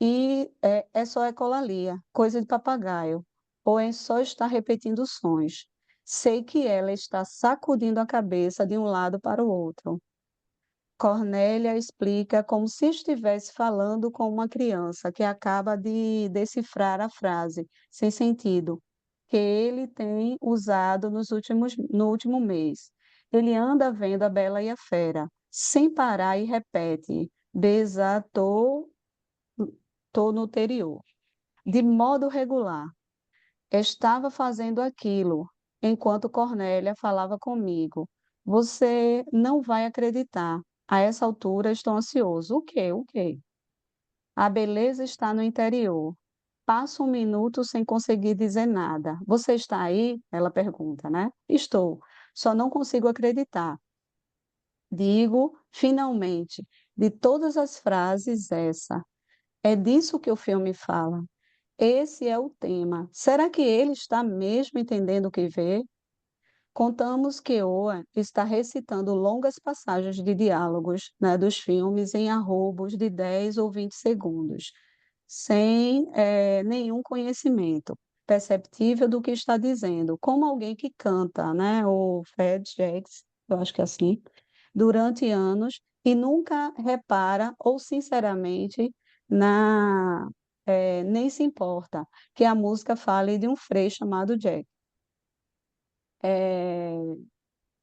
E é só ecolalia, coisa de papagaio. Ou é só estar repetindo sons. Sei que ela está sacudindo a cabeça de um lado para o outro. Cornélia explica como se estivesse falando com uma criança que acaba de decifrar a frase sem sentido que ele tem usado no último mês. Ele anda vendo a Bela e a Fera, sem parar e repete: desatou, tô no interior, de modo regular. Estava fazendo aquilo enquanto Cornélia falava comigo. Você não vai acreditar. A essa altura estou ansioso. O quê? O quê? A beleza está no interior. Passo um minuto sem conseguir dizer nada. Você está aí? Ela pergunta, né? Estou. Só não consigo acreditar. Digo, finalmente, de todas as frases, essa. É disso que o filme fala. Esse é o tema. Será que ele está mesmo entendendo o que vê? Contamos que Oa está recitando longas passagens de diálogos, né, dos filmes em arrobos de 10 ou 20 segundos, sem nenhum conhecimento perceptível do que está dizendo, como alguém que canta, né, o Fred Jacks, eu acho que é assim, durante anos e nunca repara ou sinceramente nem se importa que a música fale de um frei chamado Jack. É,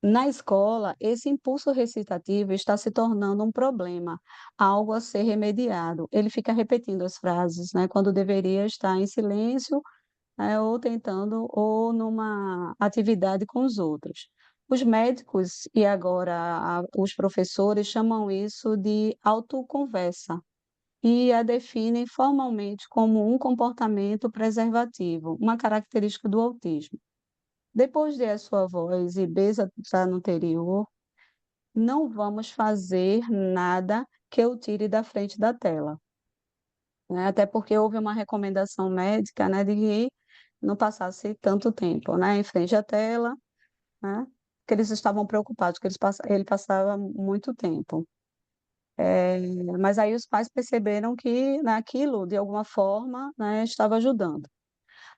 Na escola, esse impulso recitativo está se tornando um problema, algo a ser remediado. Ele fica repetindo as frases, né, quando deveria estar em silêncio, ou tentando, ou numa atividade com os outros. Os médicos e agora os professores chamam isso de autoconversa e a definem formalmente como um comportamento preservativo, uma característica do autismo. Depois de a sua voz e Beza está no interior, não vamos fazer nada que eu tire da frente da tela, né? Até porque houve uma recomendação médica, né, de que não passasse tanto tempo, né, em frente à tela, né, que eles estavam preocupados, que ele passava muito tempo. Mas aí os pais perceberam que naquilo, de alguma forma, né, estava ajudando.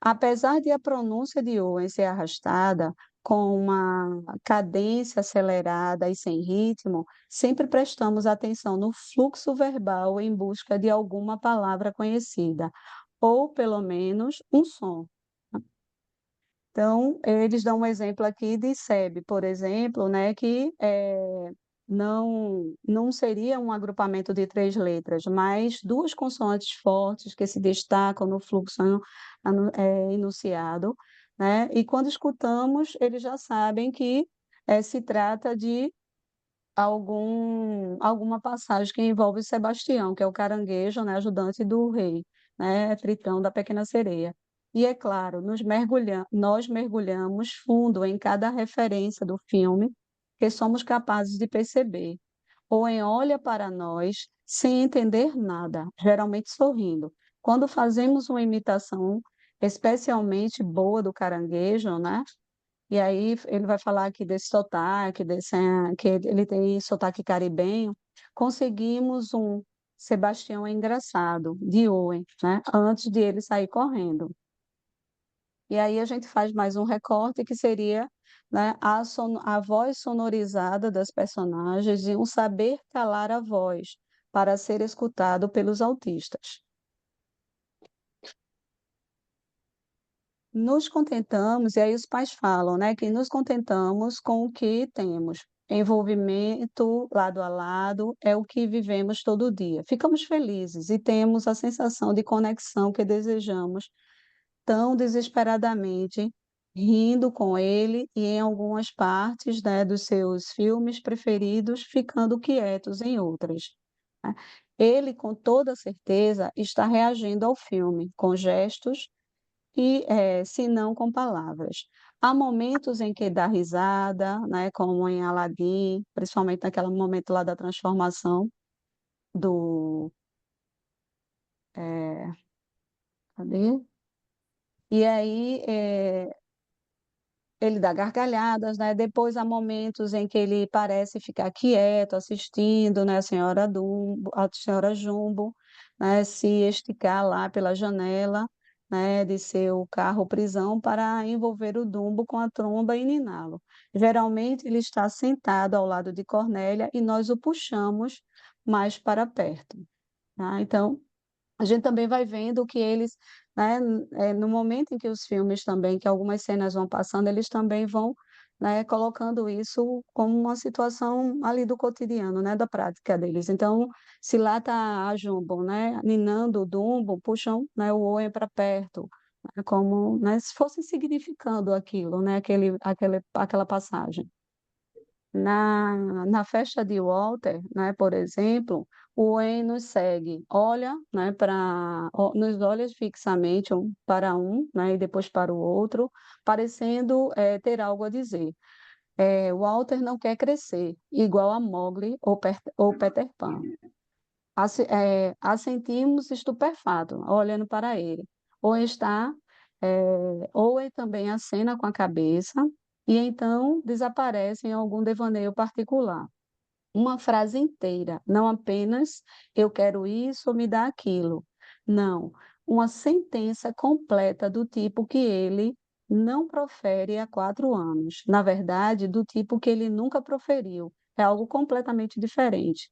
Apesar de a pronúncia de Owen ser arrastada, com uma cadência acelerada e sem ritmo, sempre prestamos atenção no fluxo verbal em busca de alguma palavra conhecida, ou pelo menos um som. Então, eles dão um exemplo aqui de SEB, por exemplo, né, que não seria um agrupamento de 3 letras, mas duas consoantes fortes que se destacam no fluxo enunciado, né? E quando escutamos, eles já sabem que se trata de alguma passagem que envolve Sebastião, que é o caranguejo, né, ajudante do rei, né, Tritão da Pequena Sereia. E é claro, nós mergulhamos fundo em cada referência do filme que somos capazes de perceber. Owen olha para nós sem entender nada, geralmente sorrindo. Quando fazemos uma imitação especialmente boa do caranguejo, né? E aí ele vai falar aqui desse sotaque, que ele tem sotaque caribenho. Conseguimos um Sebastião é engraçado, de Owen, né? Antes de ele sair correndo. E aí a gente faz mais um recorte que seria, né, a voz sonorizada das personagens e um saber calar a voz para ser escutado pelos autistas. Nos contentamos, e aí os pais falam, né, que nos contentamos com o que temos. Envolvimento lado a lado é o que vivemos todo dia. Ficamos felizes e temos a sensação de conexão que desejamos tão desesperadamente, rindo com ele e em algumas partes, né, dos seus filmes preferidos, ficando quietos em outras, né? Ele, com toda certeza, está reagindo ao filme, com gestos e, se não com palavras. Há momentos em que dá risada, né, como em Aladdin, principalmente naquele momento lá da transformação do, eh, cadê? E aí, ele dá gargalhadas, né? Depois há momentos em que ele parece ficar quieto, assistindo, né, a senhora Jumbo, né, se esticar lá pela janela, né, de seu carro-prisão para envolver o Dumbo com a tromba e niná-lo. Geralmente ele está sentado ao lado de Cornélia e nós o puxamos mais para perto, tá? Então, a gente também vai vendo que eles, né, no momento em que os filmes também, que algumas cenas vão passando, eles também vão, né, colocando isso como uma situação ali do cotidiano, né, da prática deles. Então, se lá está a Jumbo, né, ninando o Dumbo, puxam, né, o Owen para perto, né, como, né, se fosse significando aquilo, né, aquela passagem. Na festa de Walter, né, por exemplo, o Wayne nos segue, olha, né, nos olha fixamente para um, né, e depois para o outro, parecendo ter algo a dizer. Walter não quer crescer, igual a Mowgli ou Peter Pan. Assentimos estupefato, olhando para ele. Ou está, ou ele também acena com a cabeça, e então desaparece em algum devaneio particular. Uma frase inteira, não apenas eu quero isso ou me dá aquilo. Não, uma sentença completa do tipo que ele não profere há 4 anos. Na verdade, do tipo que ele nunca proferiu. É algo completamente diferente.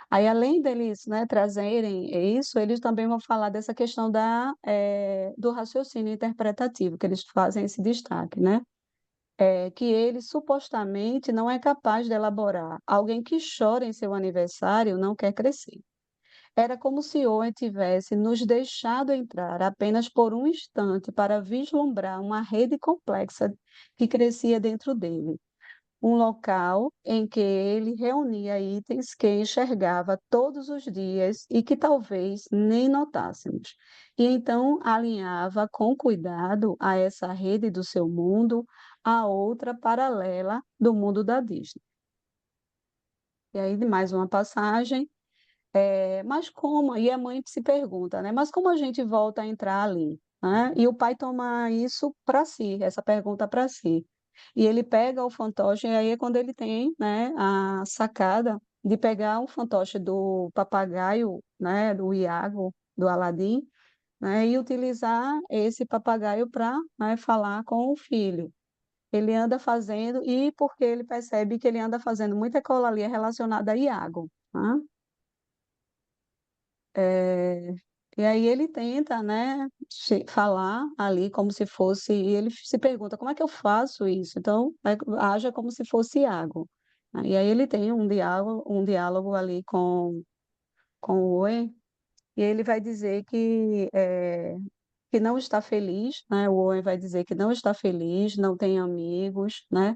Aí, além deles, né, trazerem isso, eles também vão falar dessa questão do raciocínio interpretativo, que eles fazem esse destaque, né? Que ele supostamente não é capaz de elaborar. Alguém que chora em seu aniversário não quer crescer. Era como se Owen tivesse nos deixado entrar apenas por um instante para vislumbrar uma rede complexa que crescia dentro dele, um local em que ele reunia itens que enxergava todos os dias e que talvez nem notássemos. E então alinhava com cuidado a essa rede do seu mundo a outra paralela do mundo da Disney. E aí, mais uma passagem. Mas como? E a mãe se pergunta, né? Mas como a gente volta a entrar ali? Né? E o pai toma isso para si, essa pergunta para si. E ele pega o fantoche, e aí é quando ele tem, né, a sacada de pegar o fantoche do papagaio, né, do Iago, do Aladim, né, e utilizar esse papagaio para, né, falar com o filho. Ele anda fazendo, e porque ele percebe que ele anda fazendo muita ecolalia relacionada a Iago, né? É, e aí ele tenta, né, falar ali como se fosse, e ele se pergunta, como é que eu faço isso? Então, haja como se fosse Iago. E aí ele tem um diálogo ali com o Owen, e ele vai dizer que não está feliz, né? O Owen vai dizer que não está feliz, não tem amigos, né?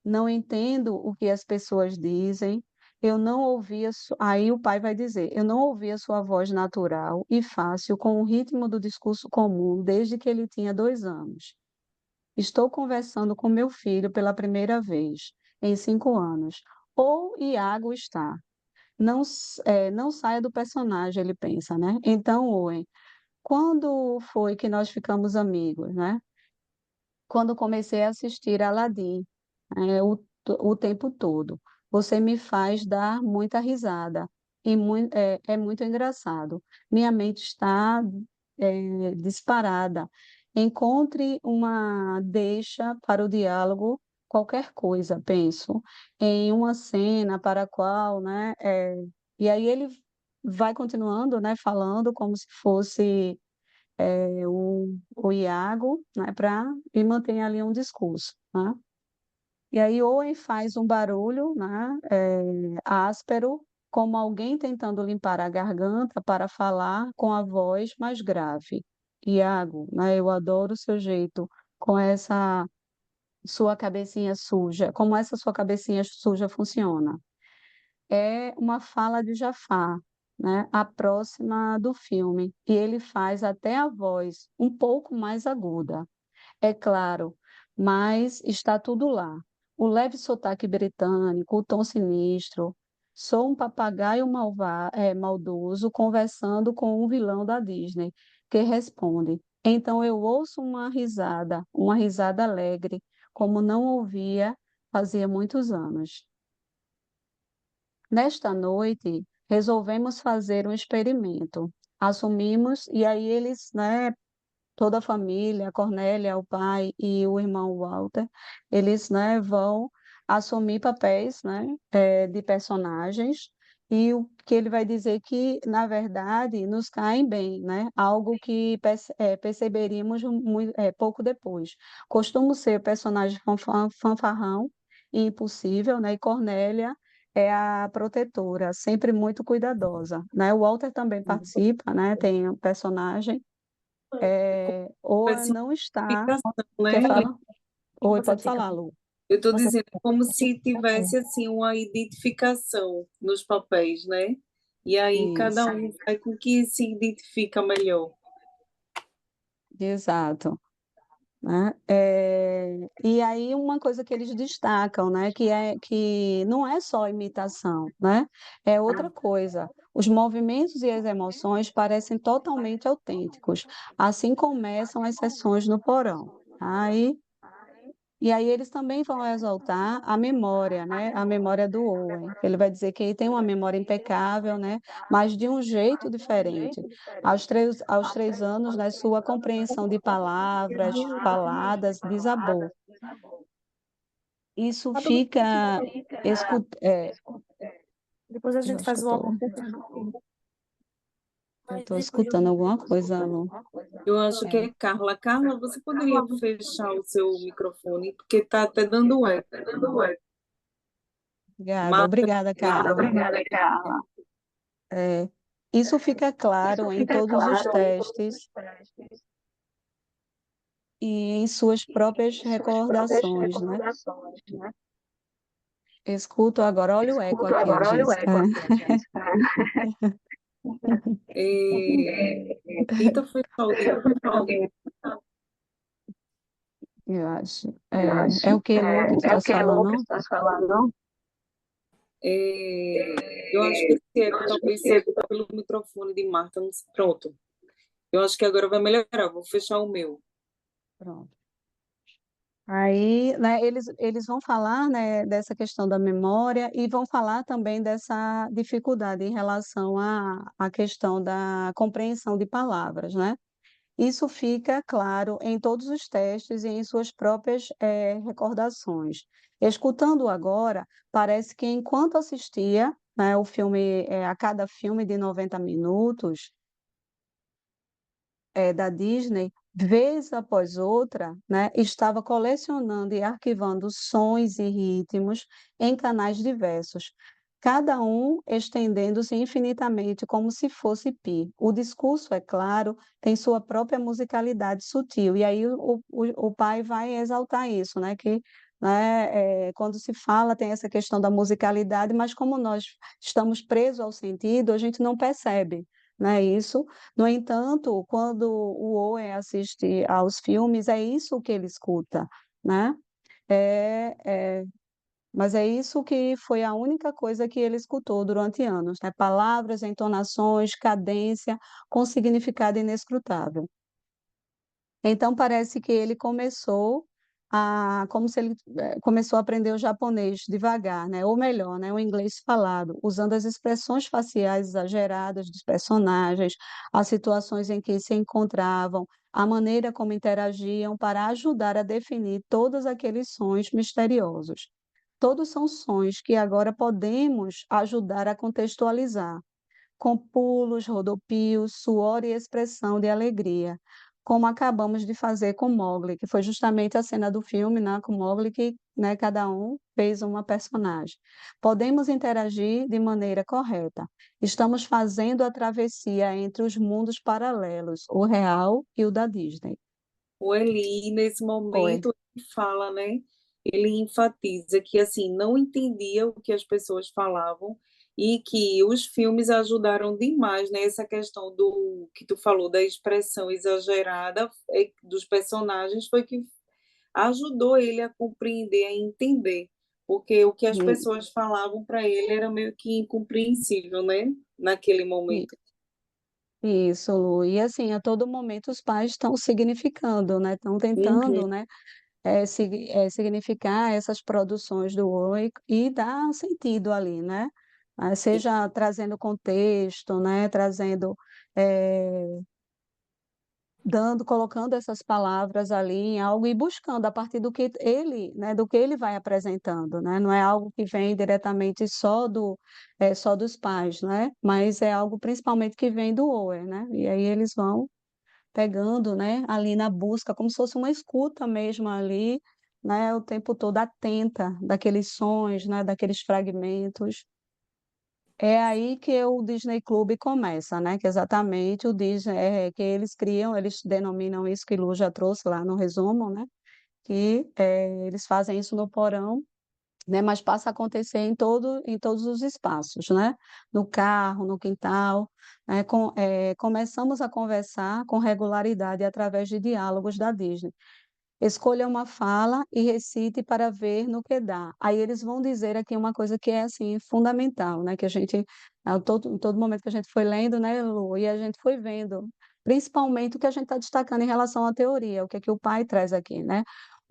Não entendo o que as pessoas dizem. Eu não ouvia, aí o pai vai dizer, eu não ouvia sua voz natural e fácil com o ritmo do discurso comum desde que ele tinha 2 anos. Estou conversando com meu filho pela primeira vez em 5 anos. Ou Iago está. Não, não saia do personagem, ele pensa, né? Então, Owen, quando foi que nós ficamos amigos, né? Quando comecei a assistir Aladdin, o tempo todo. Você me faz dar muita risada e é muito engraçado. Minha mente está disparada Encontre uma deixa para o diálogo, qualquer coisa, penso, em uma cena para a qual, né? E aí ele vai continuando, né, falando como se fosse o Iago, né, e mantém ali um discurso, né? E aí Owen faz um barulho, né, áspero, como alguém tentando limpar a garganta para falar com a voz mais grave. Iago, né, eu adoro o seu jeito, com essa sua cabecinha suja, como essa sua cabecinha suja funciona. É uma fala de Jafar, né, a próxima do filme, e ele faz até a voz um pouco mais aguda. É claro, mas está tudo lá. O leve sotaque britânico, o tom sinistro. Sou um papagaio maldoso conversando com um vilão da Disney, que responde. Então eu ouço uma risada alegre, como não ouvia fazia muitos anos. Nesta noite, resolvemos fazer um experimento. Assumimos, e aí eles, né, toda a família, a Cornélia, o pai e o irmão Walter, eles, né, vão assumir papéis, né, de personagens, e o que ele vai dizer que, na verdade, nos caem bem, né, algo que perceberíamos pouco depois. Costumo ser o personagem fanfarrão e impossível, né, e Cornélia é a protetora, sempre muito cuidadosa, né? O Walter também participa, né? Tem um personagem ou Vai ser não uma está. identificação, Quer né? falar? Oi, Você pode fica, falar, Lu. Eu estou você dizendo fica como se tivesse assim uma identificação nos papéis, né? E aí cada Isso, um vai com o que se identifica melhor. exato. Né? E aí uma coisa que eles destacam, né, que não é só imitação, né? É outra coisa. Os movimentos e as emoções parecem totalmente autênticos. Assim começam as sessões no porão. E aí eles também vão exaltar a memória, né? A memória do Owen. Ele vai dizer que ele tem uma memória impecável, né? Mas de um jeito diferente. Aos 3 anos, né, sua compreensão de palavras faladas desabou. Isso tá tudo fica... depois a Eu gente acho que faz eu uma tô, conversa. eu Mas tô depois eu escutando vou. alguma coisa, Lu. Eu acho que É, é Carla. Carla, você poderia fechar o seu microfone, porque está até dando eco. obrigada, Marta, obrigada, Carla. É, isso fica claro em todos os testes e em suas próprias recordações, né? Escuto agora, olha o eco aqui, ó, Jéssica. tenta fechar o de Marta. Eu acho. É o que, Lu, que tu estás falando? Eu acho que esse eco talvez seja pelo microfone de Marta. Não sei. Pronto. Eu acho que agora vai melhorar. Vou fechar o meu. Pronto. Aí, né, eles vão falar, né, dessa questão da memória e vão falar também dessa dificuldade em relação à questão da compreensão de palavras, né? Isso fica claro em todos os testes e em suas próprias recordações. Escutando agora, parece que enquanto assistia, né, o filme, a cada filme de 90 minutos, da Disney, vez após outra, né, estava colecionando e arquivando sons e ritmos em canais diversos, cada um estendendo-se infinitamente como se fosse pi. O discurso, é claro, tem sua própria musicalidade sutil, e aí o pai vai exaltar isso, né, que quando se fala tem essa questão da musicalidade, mas como nós estamos presos ao sentido, a gente não percebe, né, isso. No entanto, quando o Owen assiste aos filmes, é isso que ele escuta, né? É, é, mas é isso que foi a única coisa que ele escutou durante anos, né? Palavras, entonações, cadência, com significado inescrutável. Então parece que ele como se ele começou a aprender o japonês devagar, né? Ou melhor, né? O inglês falado, usando as expressões faciais exageradas dos personagens, as situações em que se encontravam, a maneira como interagiam para ajudar a definir todos aqueles sons misteriosos. Todos são sons que agora podemos ajudar a contextualizar, com pulos, rodopios, suor e expressão de alegria, como acabamos de fazer com Mowgli, que foi justamente a cena do filme, né, com Mowgli, que, né, cada um fez uma personagem. Podemos interagir de maneira correta. Estamos fazendo a travessia entre os mundos paralelos, o real e o da Disney. O Eli, nesse Oi. momento, ele fala, né? Ele enfatiza que, assim, não entendia o que as pessoas falavam e que os filmes ajudaram demais nessa questão do que tu falou, da expressão exagerada dos personagens, foi que ajudou ele a compreender, a entender, porque o que as E, pessoas falavam para ele era meio que incompreensível, né? Naquele e, momento. isso, Lu. E assim, a todo momento os pais estão significando, né? Estão Uhum. tentando, né? Significar essas produções do Oi e dar sentido ali, né? Seja trazendo contexto, né? Trazendo, eh, colocando essas palavras ali em algo e buscando a partir do que ele, né? Do que ele vai apresentando, né? Não é algo que vem diretamente só dos pais, né? Mas é algo principalmente que vem do Oer, né? E aí eles vão pegando, né, ali na busca, como se fosse uma escuta mesmo ali, né, o tempo todo atenta daqueles sons, né, daqueles fragmentos. É aí que o Disney Club começa, né, que exatamente o Disney, que eles criam, eles denominam isso que Lu já trouxe lá no resumo, né, que eles fazem isso no porão, né, mas passa a acontecer em todos os espaços, né, no carro, no quintal, né, começamos a conversar com regularidade através de diálogos da Disney. Escolha uma fala e recite para ver no que dá. Aí eles vão dizer aqui uma coisa que é assim fundamental, né? Que a gente, em todo momento que a gente foi lendo, né, Lu, e a gente foi vendo, principalmente o que a gente está destacando em relação à teoria, o que é que o pai traz aqui, né?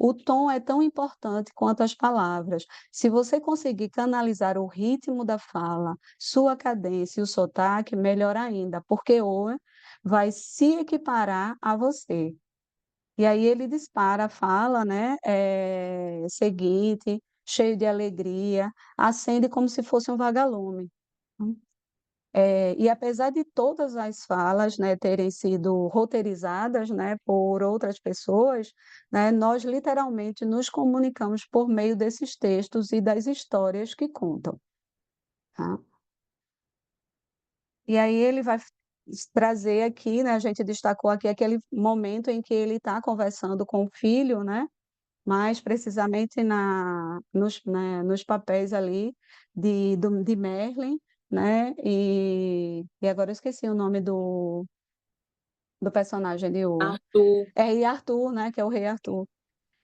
O tom é tão importante quanto as palavras. Se você conseguir canalizar o ritmo da fala, sua cadência e o sotaque, melhor ainda, porque o vai se equiparar a você. E aí ele dispara a fala, né, seguinte, cheio de alegria, acende como se fosse um vagalume. E apesar de todas as falas, né, terem sido roteirizadas, né, por outras pessoas, né, nós literalmente nos comunicamos por meio desses textos e das histórias que contam, tá? E aí ele vai trazer aqui, né, a gente destacou aqui aquele momento em que ele está conversando com o filho, né, mais precisamente nos papéis ali de Merlin, né? E agora eu esqueci o nome do personagem de Owen. Arthur, E Arthur, né? Que é o rei Arthur.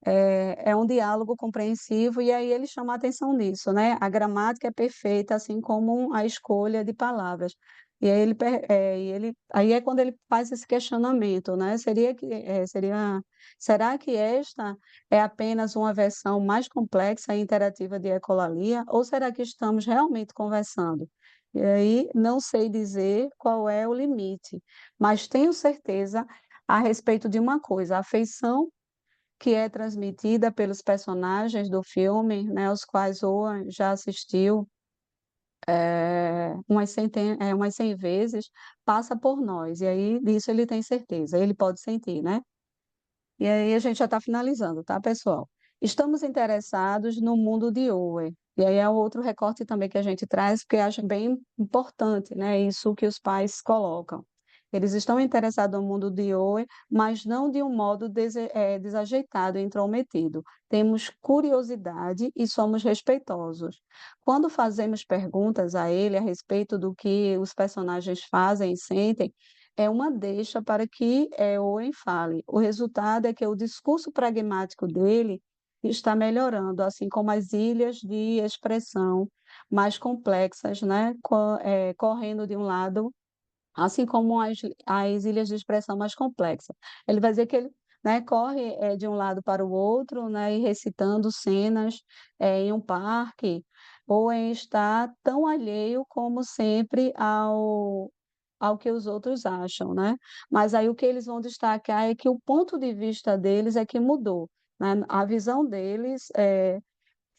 É um diálogo compreensivo, e aí ele chama a atenção nisso, né? A gramática é perfeita, assim como a escolha de palavras. E aí aí é quando ele faz esse questionamento, né? Será que esta é apenas uma versão mais complexa e interativa de ecolalia, ou será que estamos realmente conversando? E aí não sei dizer qual é o limite, mas tenho certeza a respeito de uma coisa: a afeição que é transmitida pelos personagens do filme, né, os quais Owen já assistiu umas 100 vezes, passa por nós, e aí disso ele tem certeza, ele pode sentir, né? E aí a gente já está finalizando, tá, pessoal? Estamos interessados no mundo de Owen, e aí é outro recorte também que a gente traz, porque acho bem importante, né, isso que os pais colocam. Eles estão interessados no mundo de Owen, mas não de um modo desajeitado e intrometido. Temos curiosidade e somos respeitosos. Quando fazemos perguntas a ele a respeito do que os personagens fazem e sentem, é uma deixa para que Owen fale. O resultado é que o discurso pragmático dele está melhorando, assim como as ilhas de expressão mais complexas, né, correndo de um lado, assim como as ilhas de expressão mais complexas. Ele vai dizer que ele, né, corre de um lado para o outro, né, e recitando cenas em um parque, ou em estar tão alheio como sempre ao que os outros acham, né? Mas aí o que eles vão destacar é que o ponto de vista deles é que mudou, né? A visão deles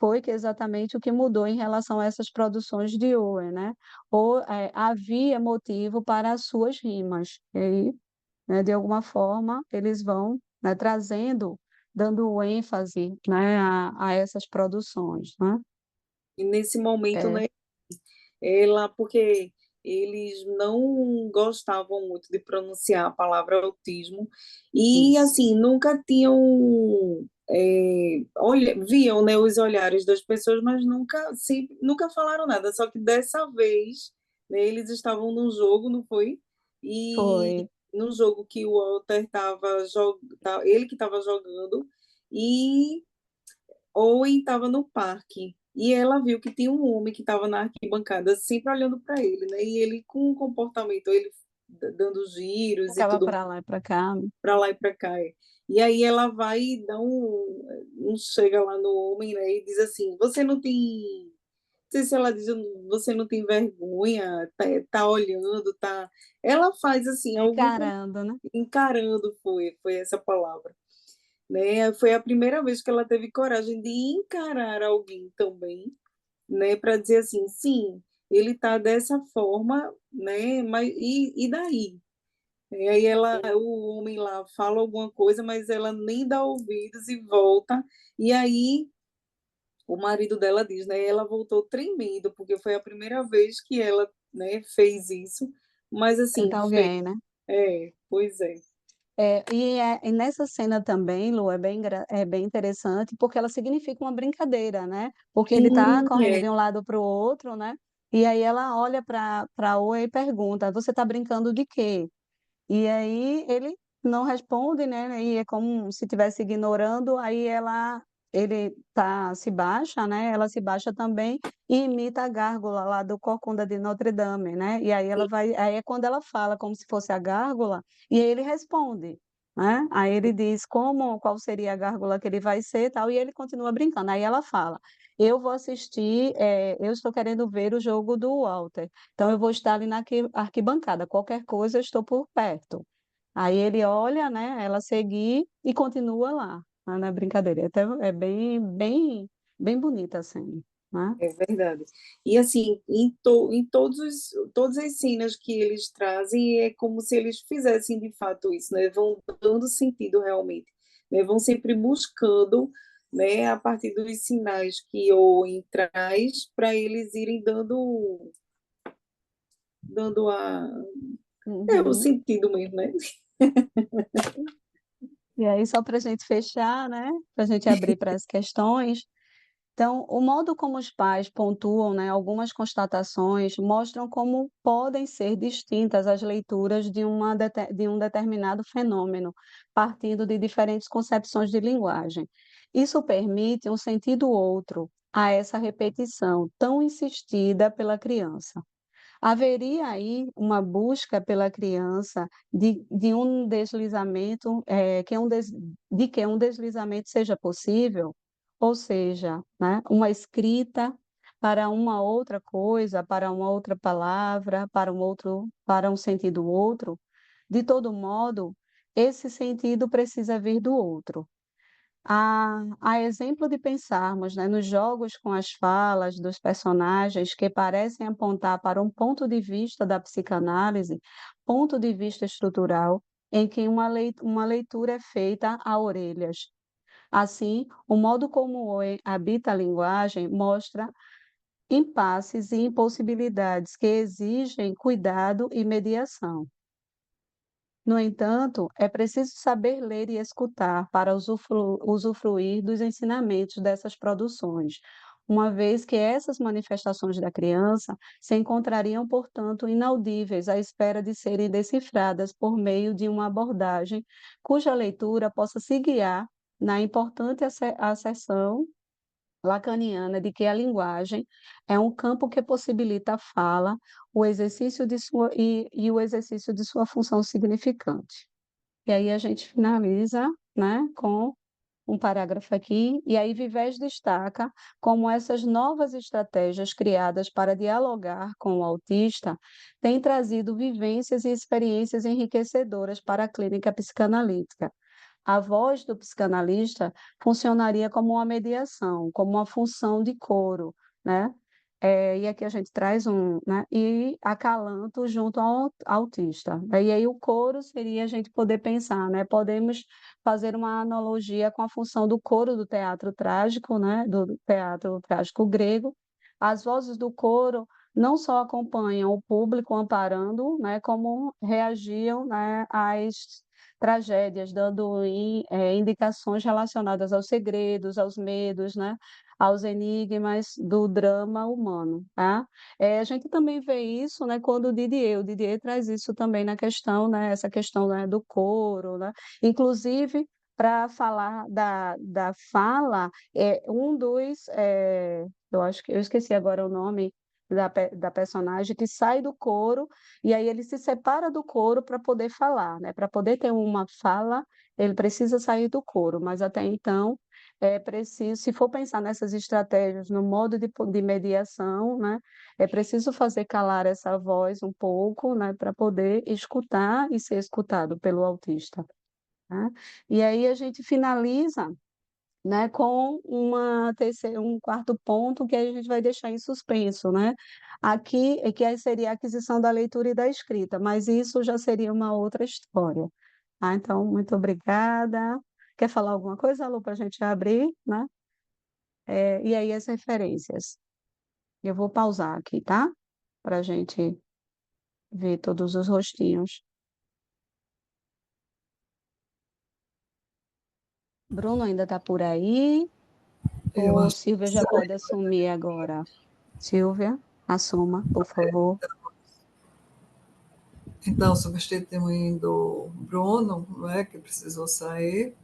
foi que exatamente o que mudou em relação a essas produções de Owen, né? Ou havia motivo para as suas rimas. E aí, né, de alguma forma, eles vão, né, trazendo, dando ênfase, né, a essas produções, né? E nesse momento, É, né, ela, porque eles não gostavam muito de pronunciar a palavra autismo e, isso. assim, nunca tinham, viam, né, os olhares das pessoas, mas nunca falaram nada, só que dessa vez, né, eles estavam num jogo, não foi? E Foi. no jogo que o Walter estava jogando, ele que estava jogando, e Owen estava no parque e ela viu que tinha um homem que estava na arquibancada sempre olhando para ele, né? E ele com um comportamento, ele dando giros e Ficava tudo para lá e para cá. para lá e para cá. E aí ela vai e dá um chega lá no homem, né? E diz assim: "Você não tem, não sei se ela diz, você não tem vergonha, tá olhando, tá". Ela faz assim algum Encarando, né? encarando, foi essa palavra, né? Foi a primeira vez que ela teve coragem de encarar alguém também, né? Para dizer assim, sim, ele está dessa forma, né? Mas e daí? E aí o homem lá fala alguma coisa, mas ela nem dá ouvidos e volta. E aí o marido dela diz, né? Ela voltou tremendo porque foi a primeira vez que ela, né, fez isso. Mas assim, Tenta alguém, né? pois é. E nessa cena também, Lu, é bem interessante, porque ela significa uma brincadeira, né? Porque ele está Sim, correndo é. de um lado para o outro, né? E aí ela olha para Oa e pergunta: Você está brincando de quê? E aí ele não responde, né? E é como se estivesse ignorando. Aí ele se baixa, né? Ela se baixa também e imita a gárgula lá do Corcunda de Notre Dame, né? E aí aí é quando ela fala como se fosse a gárgula e aí ele responde, né? Aí ele diz qual seria a gárgula que ele vai ser, tal, e ele continua brincando. Aí ela fala: Eu vou assistir, eu estou querendo ver o jogo do Walter. Então, eu vou estar ali na arquibancada, qualquer coisa eu estou por perto. Aí ele olha, né, ela seguir e continua lá, né, na brincadeira. Então, é bem bonita a cena, né? É verdade. E assim, em todas as cenas que eles trazem, é como se eles fizessem de fato isso, né? Vão dando sentido realmente, né? Vão sempre buscando, né, a partir dos sinais que Owen traz, para eles irem dando o Uhum. sentido mesmo, né? E aí, só para a gente fechar, né, para a gente abrir para as questões. Então, o modo como os pais pontuam, né, algumas constatações mostram como podem ser distintas as leituras de um determinado fenômeno, partindo de diferentes concepções de linguagem. Isso permite um sentido outro a essa repetição tão insistida pela criança. Haveria aí uma busca pela criança de um deslizamento, de que um deslizamento seja possível, ou seja, né, uma escrita para uma outra coisa, para uma outra palavra, para um sentido outro. De todo modo, esse sentido precisa vir do outro. A exemplo de pensarmos, né, nos jogos com as falas dos personagens que parecem apontar para um ponto de vista da psicanálise, ponto de vista estrutural, em que uma leitura é feita a orelhas. Assim, o modo como o Owen habita a linguagem mostra impasses e impossibilidades que exigem cuidado e mediação. No entanto, é preciso saber ler e escutar para usufruir dos ensinamentos dessas produções, uma vez que essas manifestações da criança se encontrariam, portanto, inaudíveis à espera de serem decifradas por meio de uma abordagem cuja leitura possa se guiar na importante acessão lacaniana de que a linguagem é um campo que possibilita a fala, e o exercício de sua função significante. E aí a gente finaliza, né, com um parágrafo aqui, e aí Vivés destaca como essas novas estratégias criadas para dialogar com o autista têm trazido vivências e experiências enriquecedoras para a clínica psicanalítica. A voz do psicanalista funcionaria como uma mediação, como uma função de coro, né? E aqui a gente traz né? E acalanto junto ao autista. E aí o coro seria a gente poder pensar, né? Podemos fazer uma analogia com a função do coro do teatro trágico, né? Do teatro trágico grego. As vozes do coro não só acompanham o público amparando, né? Como reagiam, né? Às tragédias, dando indicações relacionadas aos segredos, aos medos, né? Aos enigmas do drama humano, tá? A gente também vê isso, né, quando o Didier traz isso também na questão, né, essa questão, né, do coro, né? Inclusive, para falar da fala, eu acho que eu esqueci agora o nome da personagem que sai do coro e aí ele se separa do coro para poder falar, né? Para poder ter uma fala, ele precisa sair do coro, mas até então é preciso, se for pensar nessas estratégias, no modo de mediação, né? É preciso fazer calar essa voz um pouco, né? Para poder escutar e ser escutado pelo autista, né? E aí a gente finaliza, né, com um quarto ponto que a gente vai deixar em suspenso, né? Aqui é que aí seria a aquisição da leitura e da escrita, mas isso já seria uma outra história. Então, muito obrigada. Quer falar alguma coisa, Lu, para a gente abrir, né? E aí as referências. Eu vou pausar aqui, tá? Para a gente ver todos os rostinhos. Bruno ainda está por aí? Eu Ou acho Silvia já pode assumir agora? Silvia, assuma, por favor. então, substituindo o Bruno, não é, que precisou sair,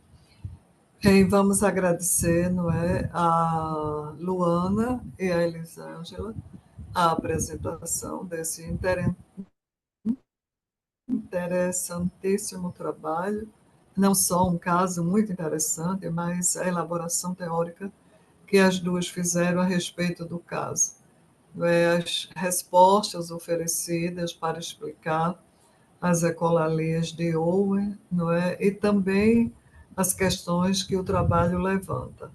e vamos agradecer, não é, a Luana e a Elisângela a apresentação desse interessantíssimo trabalho, não só um caso muito interessante, mas a elaboração teórica que as duas fizeram a respeito do caso. Não é, as respostas oferecidas para explicar as ecolalias de Owen, não é? E também as questões que o trabalho levanta.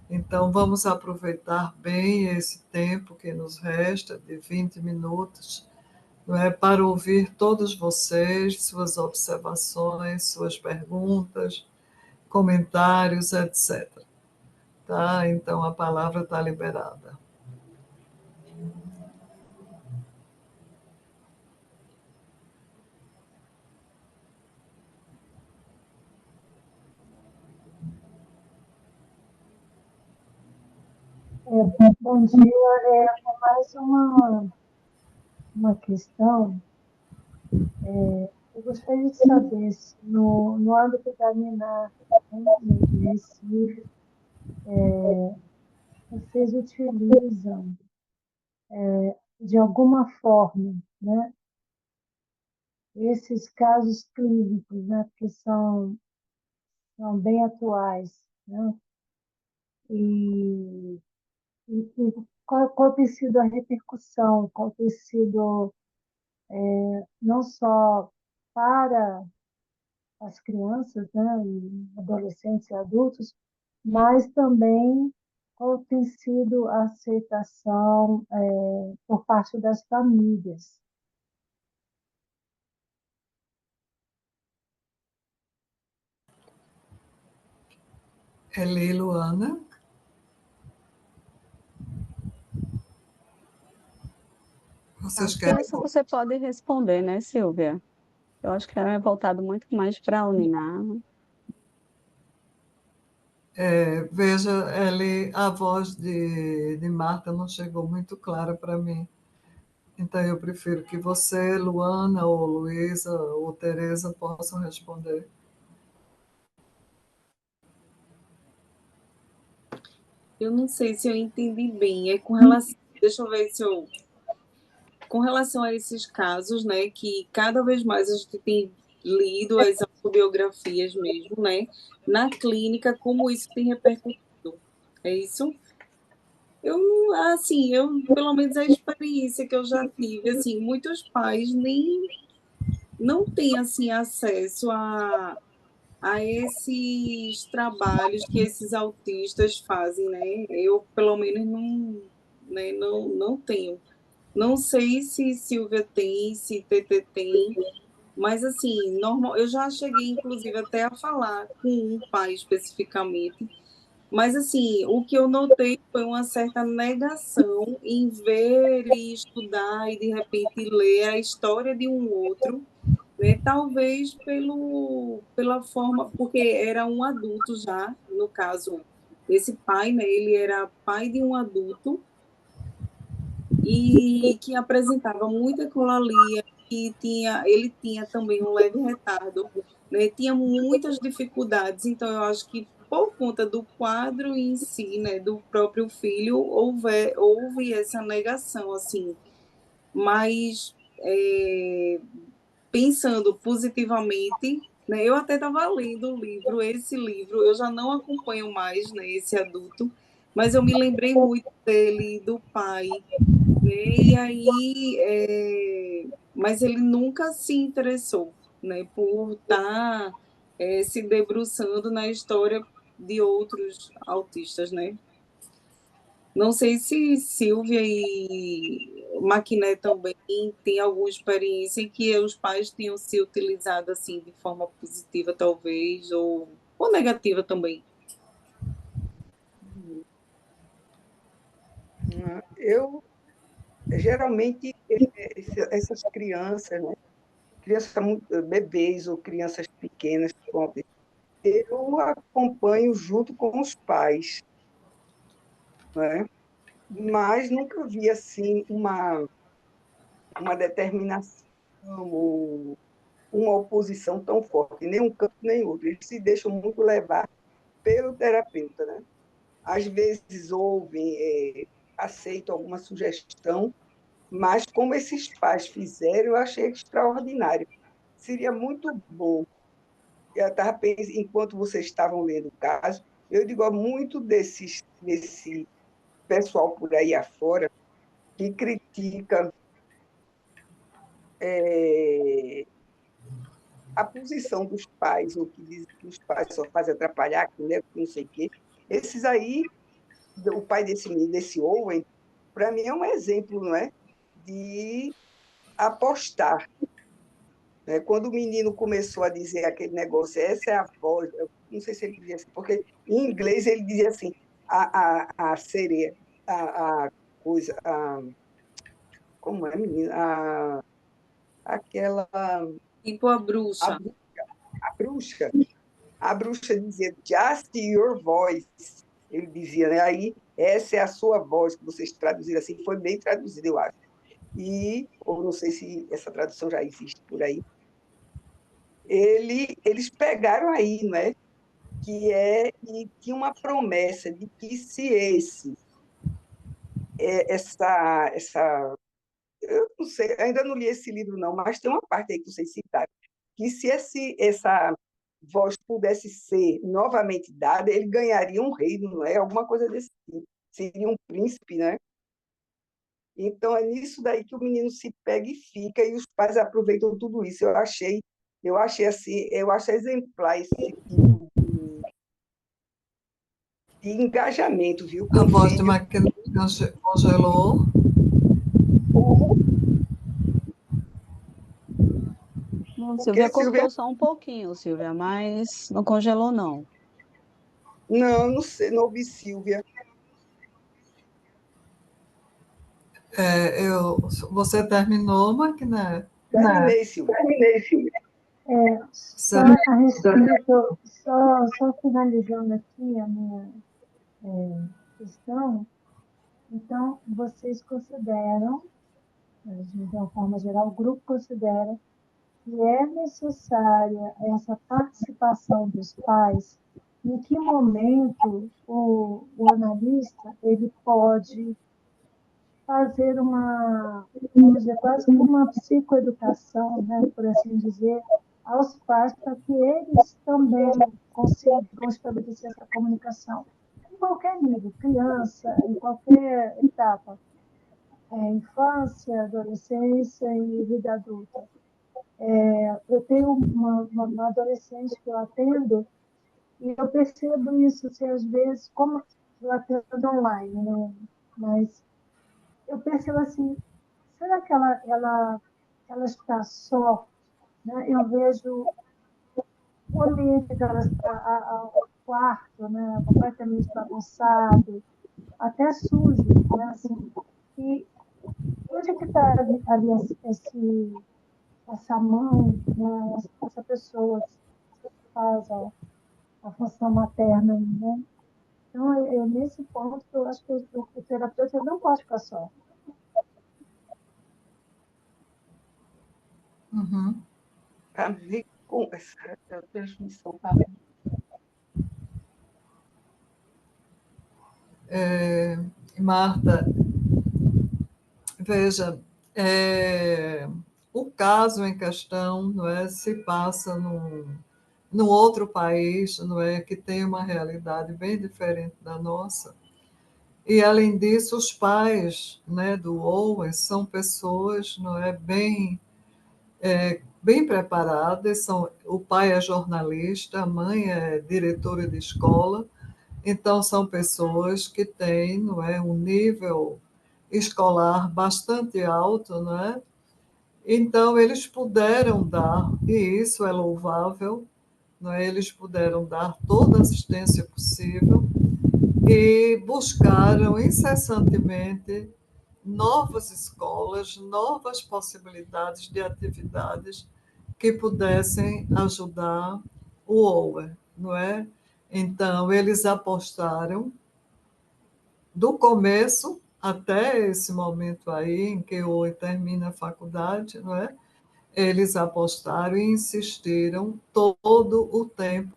Então, vamos aproveitar bem esse tempo que nos resta, de 20 minutos, não é? Para ouvir todos vocês, suas observações, suas perguntas, comentários, etc. Tá? Então, a palavra está liberada. Bom dia. Mais uma questão. Eu gostaria de saber se no âmbito da Minar, de Recife, vocês utilizam, de alguma forma, né, esses casos clínicos, né, que são bem atuais, né, e, e qual tem sido a repercussão, qual tem sido, não só para as crianças, né, e adolescentes e adultos, mas também qual tem sido a aceitação por parte das famílias. Eli, Luana. Vocês Acho que querem? essa você pode responder, né, Silvia? Eu acho que é voltado muito mais para a Uninar. Veja, Eli, a voz de Marta não chegou muito clara para mim. Então, eu prefiro que você, Luana, ou Luísa, ou Tereza possam responder. Eu não sei se eu entendi bem. É com relação, deixa eu ver se eu, com relação a esses casos, né, que cada vez mais a gente tem lido as psicobiografias mesmo, né? Na clínica, como isso tem repercutido. É isso? Pelo menos a experiência que eu já tive, assim, muitos pais nem não têm, assim, acesso a esses trabalhos que esses autistas fazem, né? Eu, pelo menos, não tenho. Não sei se Silvia tem, se TT tem, mas assim, normal, eu já cheguei, inclusive, até a falar com um pai especificamente, mas assim, o que eu notei foi uma certa negação em ver e estudar e de repente ler a história de um outro, né? Talvez pela forma, porque era um adulto já, no caso, esse pai, né? Ele era pai de um adulto e que apresentava muita ecolalia, ele tinha também um leve retardo, né? Tinha muitas dificuldades, então eu acho que por conta do quadro em si, né, do próprio filho, houve essa negação, assim, mas pensando positivamente, né, eu até estava lendo o livro, esse livro, eu já não acompanho mais, né, esse adulto, mas eu me lembrei muito dele, do pai, né? E aí, mas ele nunca se interessou, né, por estar se debruçando na história de outros autistas, né? Não sei se Silvia e Maquiné também têm alguma experiência em que os pais tenham se utilizado assim de forma positiva, talvez, ou negativa também. Eu, geralmente, essas crianças, né? Bebês ou crianças pequenas, eu acompanho junto com os pais, né? Mas nunca vi assim uma determinação ou uma oposição tão forte, nem um campo nem outro. Eles se deixam muito levar pelo terapeuta, né? Às vezes ouvem, aceitam alguma sugestão, mas como esses pais fizeram, eu achei extraordinário. Seria muito bom. Eu estava pensando, enquanto vocês estavam lendo o caso, eu digo, há muito desse pessoal por aí afora que critica a posição dos pais, ou que diz que os pais só fazem atrapalhar, que não sei o quê. Esses aí, o pai desse Owen, para mim é um exemplo, não é? De apostar. Né? Quando o menino começou a dizer aquele negócio, essa é a voz, eu não sei se ele dizia assim, porque em inglês ele dizia assim, a sereia, a coisa, como é, menina? Aquela. Tipo a A, bruxa. a bruxa. A bruxa dizia, just your voice. Ele dizia, né? Aí, essa é a sua voz, que vocês traduziram assim, foi bem traduzido, eu acho. Ou não sei se essa tradução já existe por aí, eles pegaram aí, né? E tinha uma promessa de que se eu não sei, ainda não li esse livro não, mas tem uma parte aí que vocês citaram, que se essa voz pudesse ser novamente dada, ele ganharia um reino, não é? Alguma coisa desse tipo. Seria um príncipe, né? Então é nisso daí que o menino se pega e fica, e os pais aproveitam tudo isso. Eu achei assim, eu acho exemplar esse tipo de engajamento, viu? A Com voz de filho. McKenna congelou. Não, Porque Silvia Silvia, cortou só um pouquinho, Silvia, mas não congelou, não. não sei, não ouvi Silvia. Você terminou, McKenna? Terminei, Silvia. Só a respeito, só finalizando aqui a minha questão, então vocês consideram, de uma forma geral, o grupo considera que é necessária essa participação dos pais, em que momento o analista ele pode fazer uma, vamos dizer, quase que uma psicoeducação, né, por assim dizer, aos pais para que eles também consigam estabelecer essa comunicação. Em qualquer nível, criança, em qualquer etapa, infância, adolescência e vida adulta. Eu tenho uma adolescente que eu atendo e eu percebo isso, assim, às vezes, como eu atendo online, né? Mas eu percebo assim, será que ela está só? Né? Eu vejo o ambiente que ela está, o quarto, né? Completamente bagunçado, até sujo, né? Assim, e onde é que está ali essa mãe, né? Essa pessoa que faz a função materna, né? Então, nesse ponto que eu acho que o terapeuta não pode ficar só. Uhum. Para ver com essa transmissão. Tá? Marta, veja, o caso em questão, não é, se passa num outro país, não é, que tem uma realidade bem diferente da nossa. E além disso, os pais, né, do Owen são pessoas, não é, bem preparadas. O pai é jornalista, a mãe é diretora de escola. Então, são pessoas que têm, não é, um nível escolar bastante alto, não é? Então, eles puderam dar, e isso é louvável, não é? Eles puderam dar toda a assistência possível e buscaram incessantemente novas escolas, novas possibilidades de atividades que pudessem ajudar o Owen, não é? Então, eles apostaram do começo até esse momento aí, em que o Owen termina a faculdade, não é? Eles apostaram e insistiram todo o tempo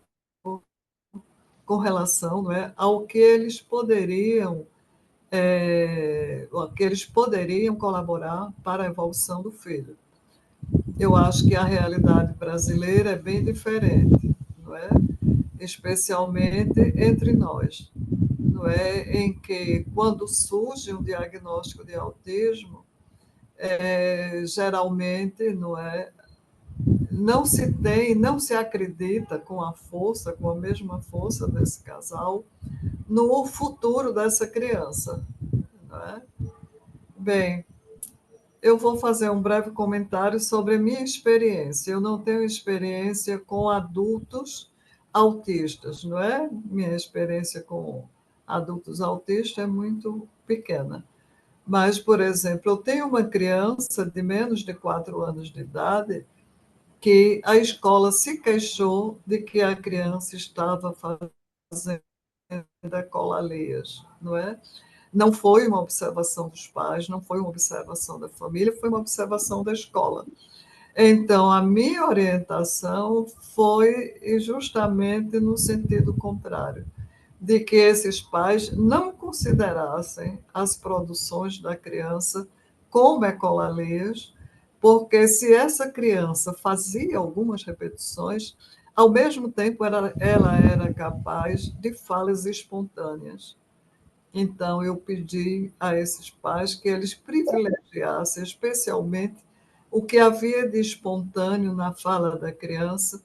com relação, não é, ao que eles poderiam colaborar para a evolução do filho. Eu acho que a realidade brasileira é bem diferente, não é? Especialmente entre nós, não é? Em que, quando surge um diagnóstico de autismo, geralmente, não é, não se acredita com a força, com a mesma força desse casal, no futuro dessa criança, não é? Bem, eu vou fazer um breve comentário sobre a minha experiência. Eu não tenho experiência com adultos autistas, não é? Minha experiência com adultos autistas é muito pequena. Mas, por exemplo, eu tenho uma criança de menos de 4 anos de idade que a escola se queixou de que a criança estava fazendo ecolaleias, não é? Não foi uma observação dos pais, não foi uma observação da família, foi uma observação da escola. Então, a minha orientação foi justamente no sentido contrário, de que esses pais não considerassem as produções da criança como ecolaleias, porque se essa criança fazia algumas repetições, ao mesmo tempo ela era capaz de falas espontâneas. Então, eu pedi a esses pais que eles privilegiassem especialmente o que havia de espontâneo na fala da criança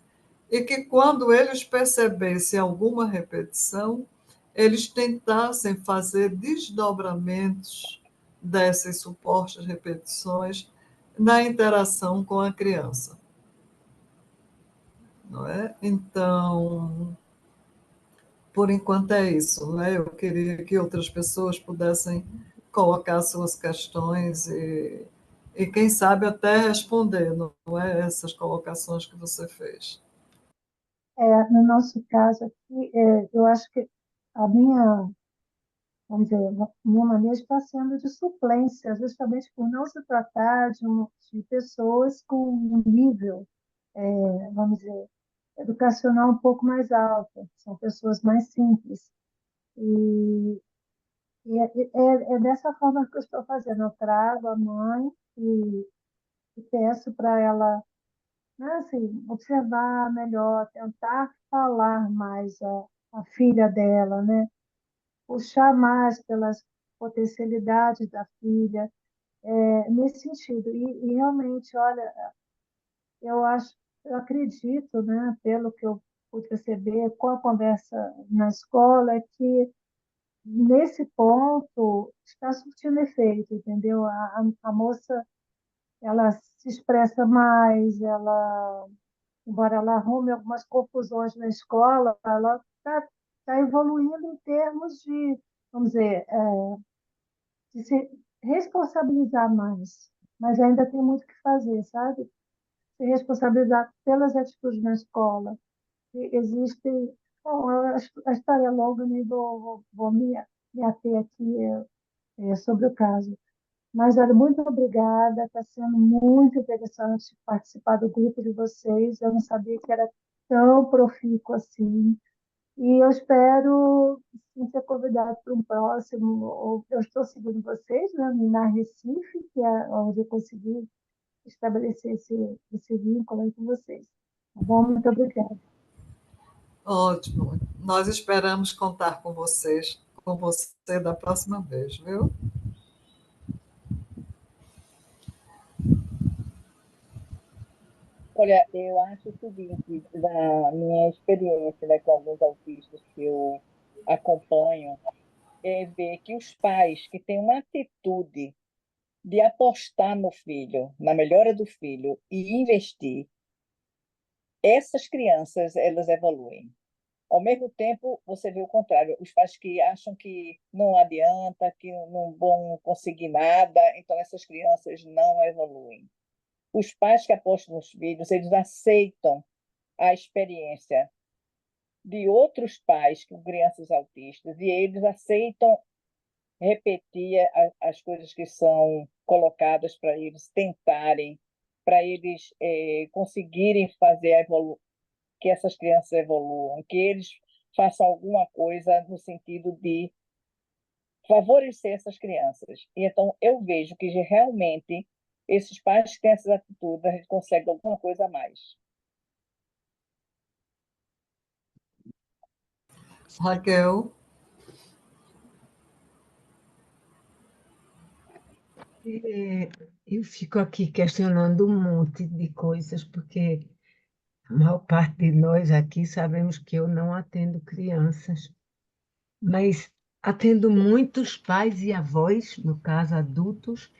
e que, quando eles percebessem alguma repetição, eles tentassem fazer desdobramentos dessas supostas repetições na interação com a criança. Não é? Então, por enquanto é isso, né? Eu queria que outras pessoas pudessem colocar suas questões e quem sabe até responder, não é? Essas colocações que você fez. No nosso caso aqui, eu acho que a vamos dizer, minha maneira está sendo de suplência, justamente por não se tratar de pessoas com um nível, vamos dizer, educacional um pouco mais alto, são pessoas mais simples. E, é dessa forma que eu estou fazendo. Eu trago a mãe e peço para ela né, assim, observar melhor, tentar falar mais a filha dela, né? Puxar mais pelas potencialidades da filha, nesse sentido. E realmente, olha, eu acho, eu acredito, né, pelo que eu pude perceber com a conversa na escola, é que nesse ponto está surtindo efeito, entendeu? A moça, ela se expressa mais, ela, embora ela arrume algumas confusões na escola, ela está evoluindo em termos de, vamos dizer, de se responsabilizar mais, mas ainda tem muito o que fazer, sabe? Se responsabilizar pelas atitudes na escola. E existem, bom, a história é longa, nem vou me ater aqui sobre o caso. Mas, olha, muito obrigada, está sendo muito interessante participar do grupo de vocês. Eu não sabia que era tão profícuo assim. E eu espero sim, ser convidado para um próximo. Eu estou seguindo vocês, né, na Recife, que é onde eu consegui estabelecer esse vínculo aí com vocês. Tá bom? Muito obrigada. Ótimo. Nós esperamos contar com você da próxima vez, viu? Olha, eu acho o seguinte, da minha experiência, né, com alguns autistas que eu acompanho, é ver que os pais que têm uma atitude de apostar no filho, na melhora do filho e investir, essas crianças, elas evoluem. Ao mesmo tempo, você vê o contrário, os pais que acham que não adianta, que não vão conseguir nada, então essas crianças não evoluem. Os pais que apostam nos filhos, eles aceitam a experiência de outros pais com crianças autistas e eles aceitam repetir as coisas que são colocadas para eles tentarem, para eles conseguirem fazer que essas crianças evoluam, que eles façam alguma coisa no sentido de favorecer essas crianças. E então eu vejo que realmente esses pais que têm essas atitudes, a gente consegue alguma coisa a mais. Raquel, É, eu fico aqui questionando um monte de coisas, porque a maior parte de nós aqui sabemos que eu não atendo crianças, mas atendo muitos pais e avós, no caso adultos,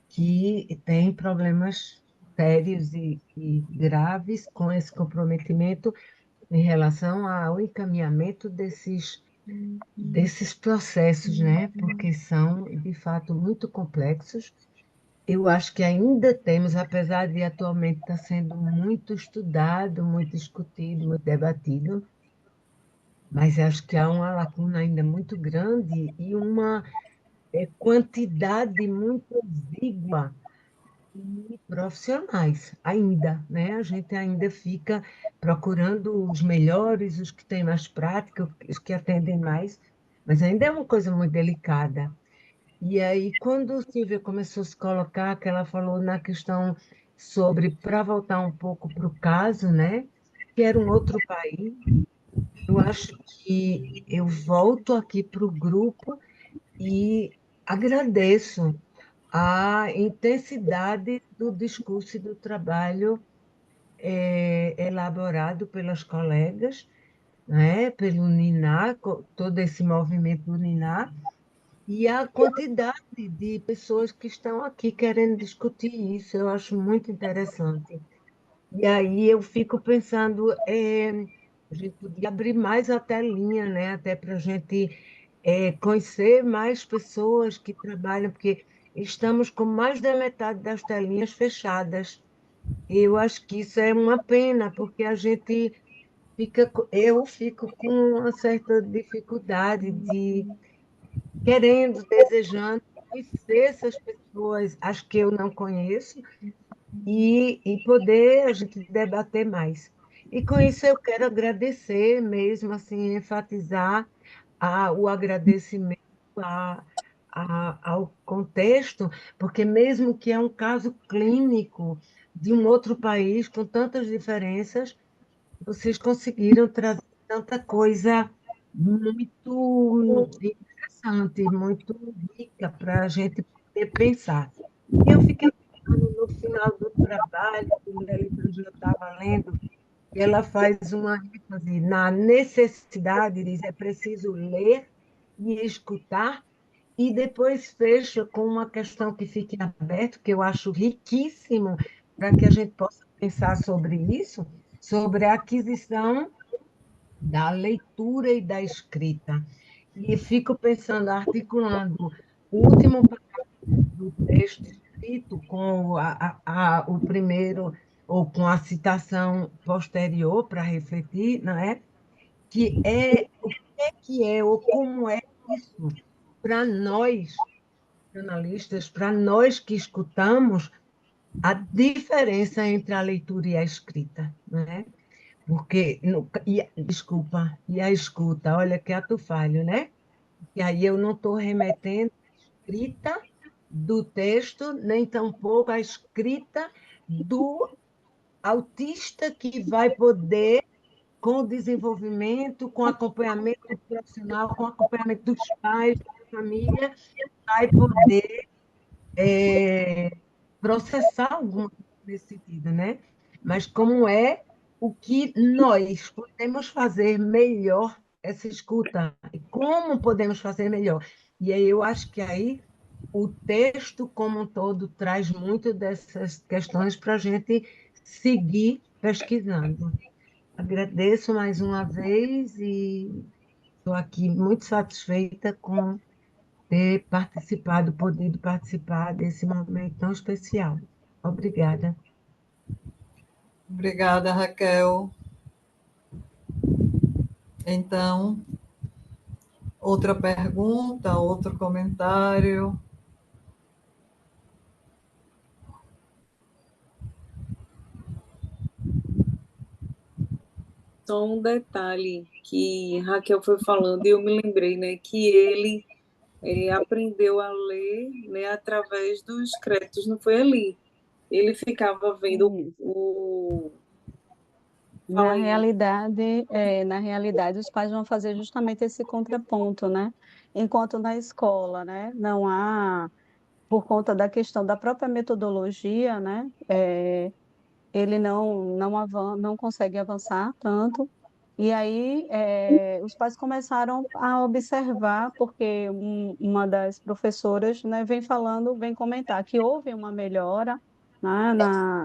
que têm problemas sérios e graves com esse comprometimento em relação ao encaminhamento desses processos, né? Porque são, de fato, muito complexos. Eu acho que ainda temos, apesar de atualmente estar sendo muito estudado, muito discutido, muito debatido, mas acho que há uma lacuna ainda muito grande e uma quantidade muito exígua de profissionais ainda, né? A gente ainda fica procurando os melhores, os que têm mais prática, os que atendem mais, mas ainda é uma coisa muito delicada. E aí, quando Silvia começou a se colocar, que ela falou na questão sobre, para voltar um pouco para o caso, né? Que era um outro país, eu acho que eu volto aqui para o grupo e agradeço a intensidade do discurso e do trabalho elaborado pelas colegas, né, pelo Niná, todo esse movimento do Niná, e a quantidade de pessoas que estão aqui querendo discutir isso, eu acho muito interessante. E aí eu fico pensando, a gente podia abrir mais a telinha, né, até para a gente conhecer mais pessoas que trabalham, porque estamos com mais da metade das telinhas fechadas. E eu acho que isso é uma pena, porque a gente fica, eu fico com uma certa dificuldade de querendo, desejando conhecer essas pessoas, as que eu não conheço, e poder a gente debater mais. E com isso eu quero agradecer mesmo, assim, enfatizar o agradecimento ao contexto, porque mesmo que é um caso clínico, de um outro país com tantas diferenças, vocês conseguiram trazer tanta coisa muito interessante, muito rica para a gente poder pensar. E eu fiquei pensando no final do trabalho, quando a liturgia estava lendo, e ela faz uma ênfase na necessidade, diz, é preciso ler e escutar, e depois fecha com uma questão que fica em aberto, que eu acho riquíssimo, para que a gente possa pensar sobre isso, sobre a aquisição da leitura e da escrita. E fico pensando, articulando o último do texto escrito com o primeiro, ou com a citação posterior para refletir, não é? Que é o que é ou como é isso para nós, jornalistas, para nós que escutamos, a diferença entre a leitura e a escrita, não é? Porque, desculpa, e a escuta, olha que ato falho, né? E aí eu não estou remetendo à escrita do texto, nem tampouco à escrita do autista que vai poder, com o desenvolvimento, com acompanhamento profissional, com acompanhamento dos pais, da família, vai poder processar alguma coisa nesse sentido, né? Mas como é o que nós podemos fazer melhor essa escuta? E como podemos fazer melhor? E aí eu acho que aí o texto como um todo traz muito dessas questões para a gente seguir pesquisando. Agradeço mais uma vez e estou aqui muito satisfeita com ter participado, podido participar desse momento tão especial. Obrigada. Obrigada, Raquel. Então, outra pergunta, outro comentário? Só um detalhe que Raquel foi falando e eu me lembrei, né, que ele aprendeu a ler, né, através dos créditos, não foi ali. Ele ficava vendo Isso. o... Fala aí. Na realidade, os pais vão fazer justamente esse contraponto, né? Enquanto na escola, né, não há, por conta da questão da própria metodologia, né, ele não consegue avançar tanto. E aí, os pais começaram a observar, porque uma das professoras, né, vem comentar que houve uma melhora, né,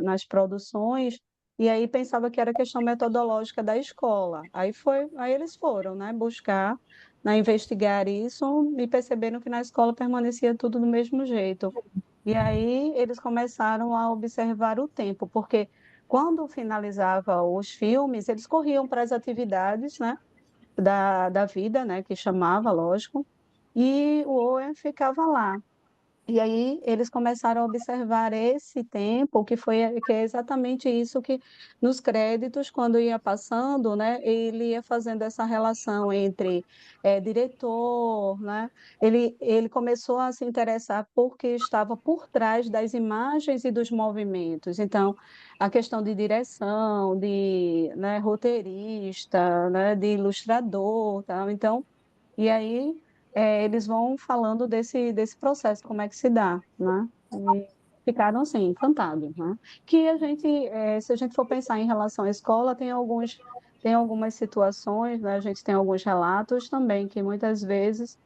nas produções, e aí pensava que era questão metodológica da escola. Aí eles foram, né, buscar, né, investigar isso e perceberam que na escola permanecia tudo do mesmo jeito. E aí eles começaram a observar o tempo, porque quando finalizava os filmes, eles corriam para as atividades, né, da vida, né, que chamava, lógico, e o Owen ficava lá. E aí eles começaram a observar esse tempo, que é exatamente isso que nos créditos, quando ia passando, né, ele ia fazendo essa relação entre diretor, né, ele começou a se interessar porque estava por trás das imagens e dos movimentos. Então, a questão de direção, de, né, roteirista, né, de ilustrador, tal. Então, e aí eles vão falando desse processo, como é que se dá, né? E ficaram assim, encantados, né? Que a gente, se a gente for pensar em relação à escola, tem algumas situações, né? A gente tem alguns relatos também que muitas vezes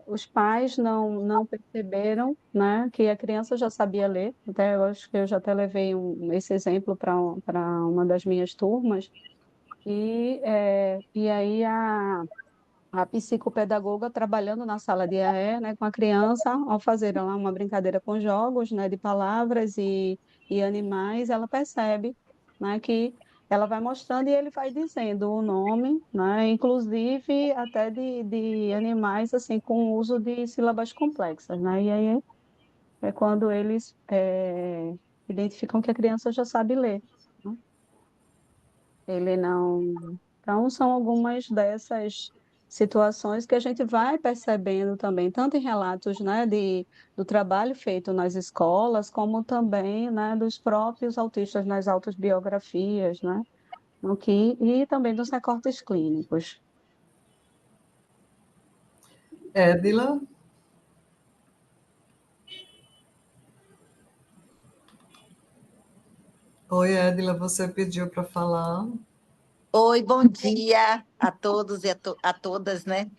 os pais não perceberam, né? Que a criança já sabia ler. Até eu acho que eu já até levei esse exemplo para uma das minhas turmas. E aí a psicopedagoga trabalhando na sala de AE, né, com a criança, ao fazer lá uma brincadeira com jogos, né, de palavras e animais, ela percebe, né, que ela vai mostrando e ele vai dizendo o nome, né, inclusive até de animais assim com uso de sílabas complexas, né, e aí é quando eles identificam que a criança já sabe ler, né? Ele não. Então, são algumas dessas situações que a gente vai percebendo também, tanto em relatos, né, do trabalho feito nas escolas, como também, né, dos próprios autistas nas autobiografias, né, e também dos recortes clínicos. Édila? Oi, Édila, você pediu para falar. Oi, bom dia a todos e a todas, né?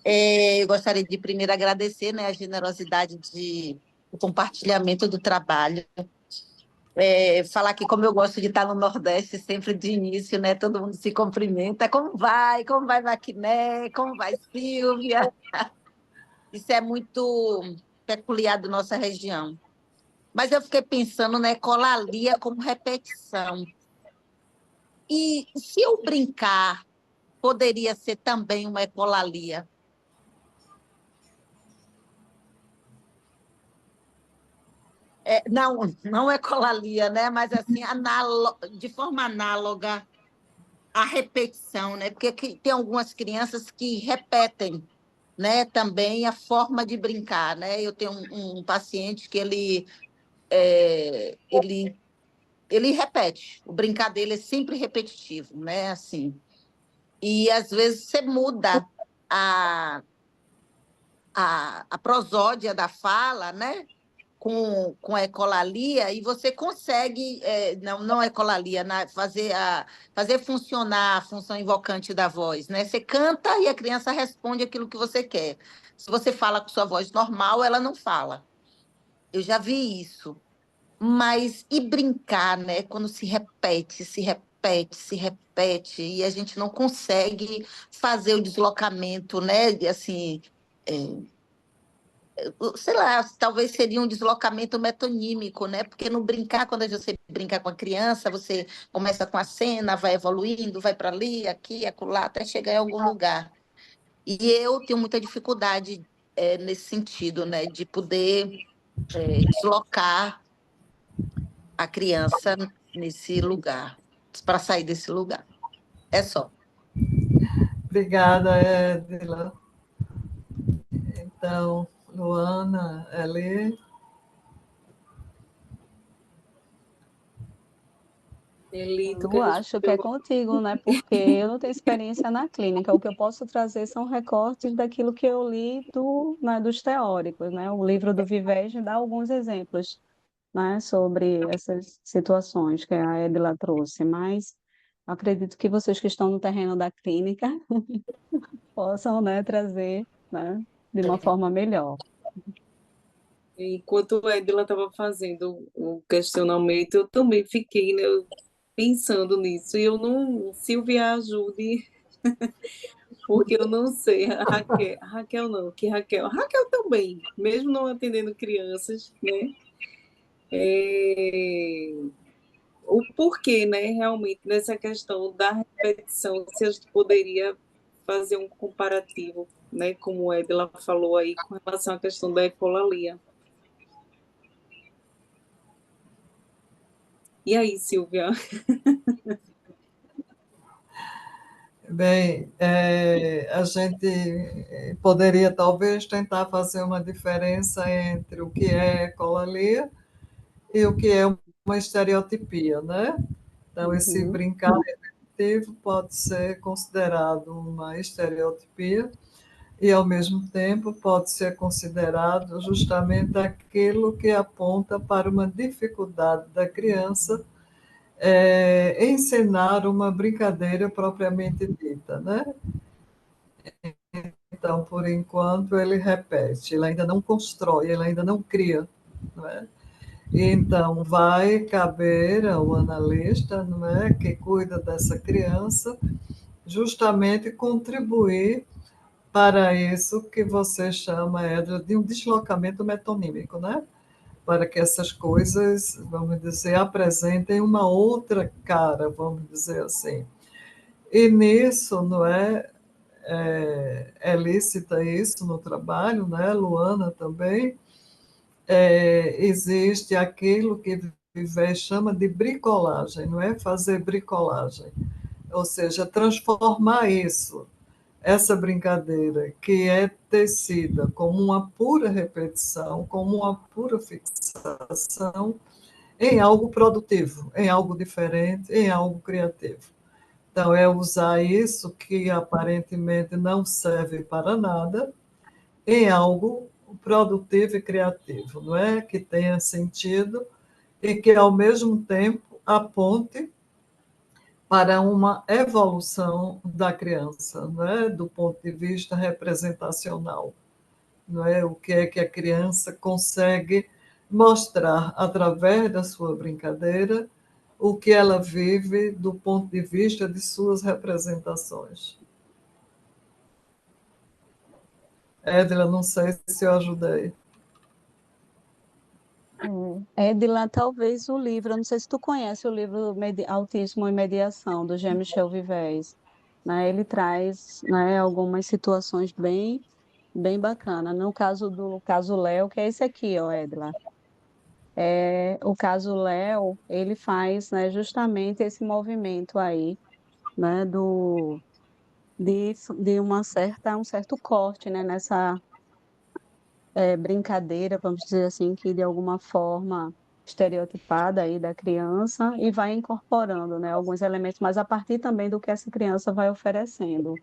Eu gostaria de primeiro agradecer, né, a generosidade do compartilhamento do trabalho. Falar que como eu gosto de estar no Nordeste, sempre de início, né? Todo mundo se cumprimenta. Como vai? Como vai, Maquiné? Como vai, Silvia? Isso é muito peculiar da nossa região. Mas eu fiquei pensando, né, ecolalia como repetição. E se eu brincar, poderia ser também uma ecolalia? Não, não ecolalia, né? Mas assim, de forma análoga à repetição, né? Porque tem algumas crianças que repetem, né? Também a forma de brincar, né? Eu tenho um paciente que ele repete, o brincar dele é sempre repetitivo, né? Assim, e às vezes você muda a, a prosódia da fala, né? Com a ecolalia, e você consegue, não ecolalia, fazer funcionar a função invocante da voz, né? Você canta e a criança responde aquilo que você quer. Se você fala com sua voz normal, ela não fala. Eu já vi isso. Mas e brincar, né? Quando se repete, se repete, se repete, e a gente não consegue fazer o deslocamento, né? Assim, sei lá, talvez seria um deslocamento metonímico, né? Porque no brincar, quando você brinca com a criança, você começa com a cena, vai evoluindo, vai para ali, aqui, acolá, até chegar em algum lugar. E eu tenho muita dificuldade nesse sentido, né? De poder deslocar a criança nesse lugar, para sair desse lugar. É só. Obrigada, Édila. Então, Luana, Eli. Eli, tu Eu quer acho que responder? é contigo, né? Porque eu não tenho experiência na clínica. O que eu posso trazer são recortes daquilo que eu li né, dos teóricos, né? O livro do Vivege dá alguns exemplos, né, sobre essas situações que a Edila trouxe, mas acredito que vocês que estão no terreno da clínica possam, né, trazer, né, de uma forma melhor. Enquanto a Edila estava fazendo o questionamento, eu também fiquei, né, pensando nisso. E eu não, Silvia, ajude, porque eu não sei. A Raquel não, que Raquel também, mesmo não atendendo crianças, né? É, o porquê, né, realmente, nessa questão da repetição, se a gente poderia fazer um comparativo, né, como o Edila falou aí, com relação à questão da ecolalia. E aí, Silvia? Bem, a gente poderia talvez tentar fazer uma diferença entre o que é ecolalia e o que é uma estereotipia, né? Então, esse Uhum. brincar repetitivo pode ser considerado uma estereotipia e, ao mesmo tempo, pode ser considerado justamente aquilo que aponta para uma dificuldade da criança encenar uma brincadeira propriamente dita, né? Então, por enquanto, ele repete, ele ainda não constrói, ele ainda não cria, não é? Então, vai caber ao analista, não é, que cuida dessa criança, justamente contribuir para isso que você chama, Edra, de um deslocamento metonímico, né? Para que essas coisas, vamos dizer, apresentem uma outra cara, vamos dizer assim. E nisso, não é lícita isso no trabalho, né? Luana também, existe aquilo que Viver chama de bricolagem, não é? Fazer bricolagem, ou seja, transformar isso essa brincadeira que é tecida como uma pura repetição, como uma pura fixação, em algo produtivo, em algo diferente, em algo criativo. Então, é usar isso que aparentemente não serve para nada em algo produtivo e criativo, não é? Que tenha sentido e que, ao mesmo tempo, aponte para uma evolução da criança, não é? Do ponto de vista representacional, não é? O que é que a criança consegue mostrar através da sua brincadeira, o que ela vive do ponto de vista de suas representações. Edila, não sei se eu ajudei. Edila, talvez o livro, eu não sei se tu conhece o livro Autismo e Mediação, do Jean-Michel Vives, né? Ele traz, né, algumas situações bem bacanas. No caso do caso Léo, que é esse aqui, ó, Edila. O caso Léo, ele faz, né, justamente esse movimento aí, né, de um certo corte, né, nessa brincadeira, vamos dizer assim, que de alguma forma estereotipada aí da criança e vai incorporando, né, alguns elementos, mas a partir também do que essa criança vai oferecendo,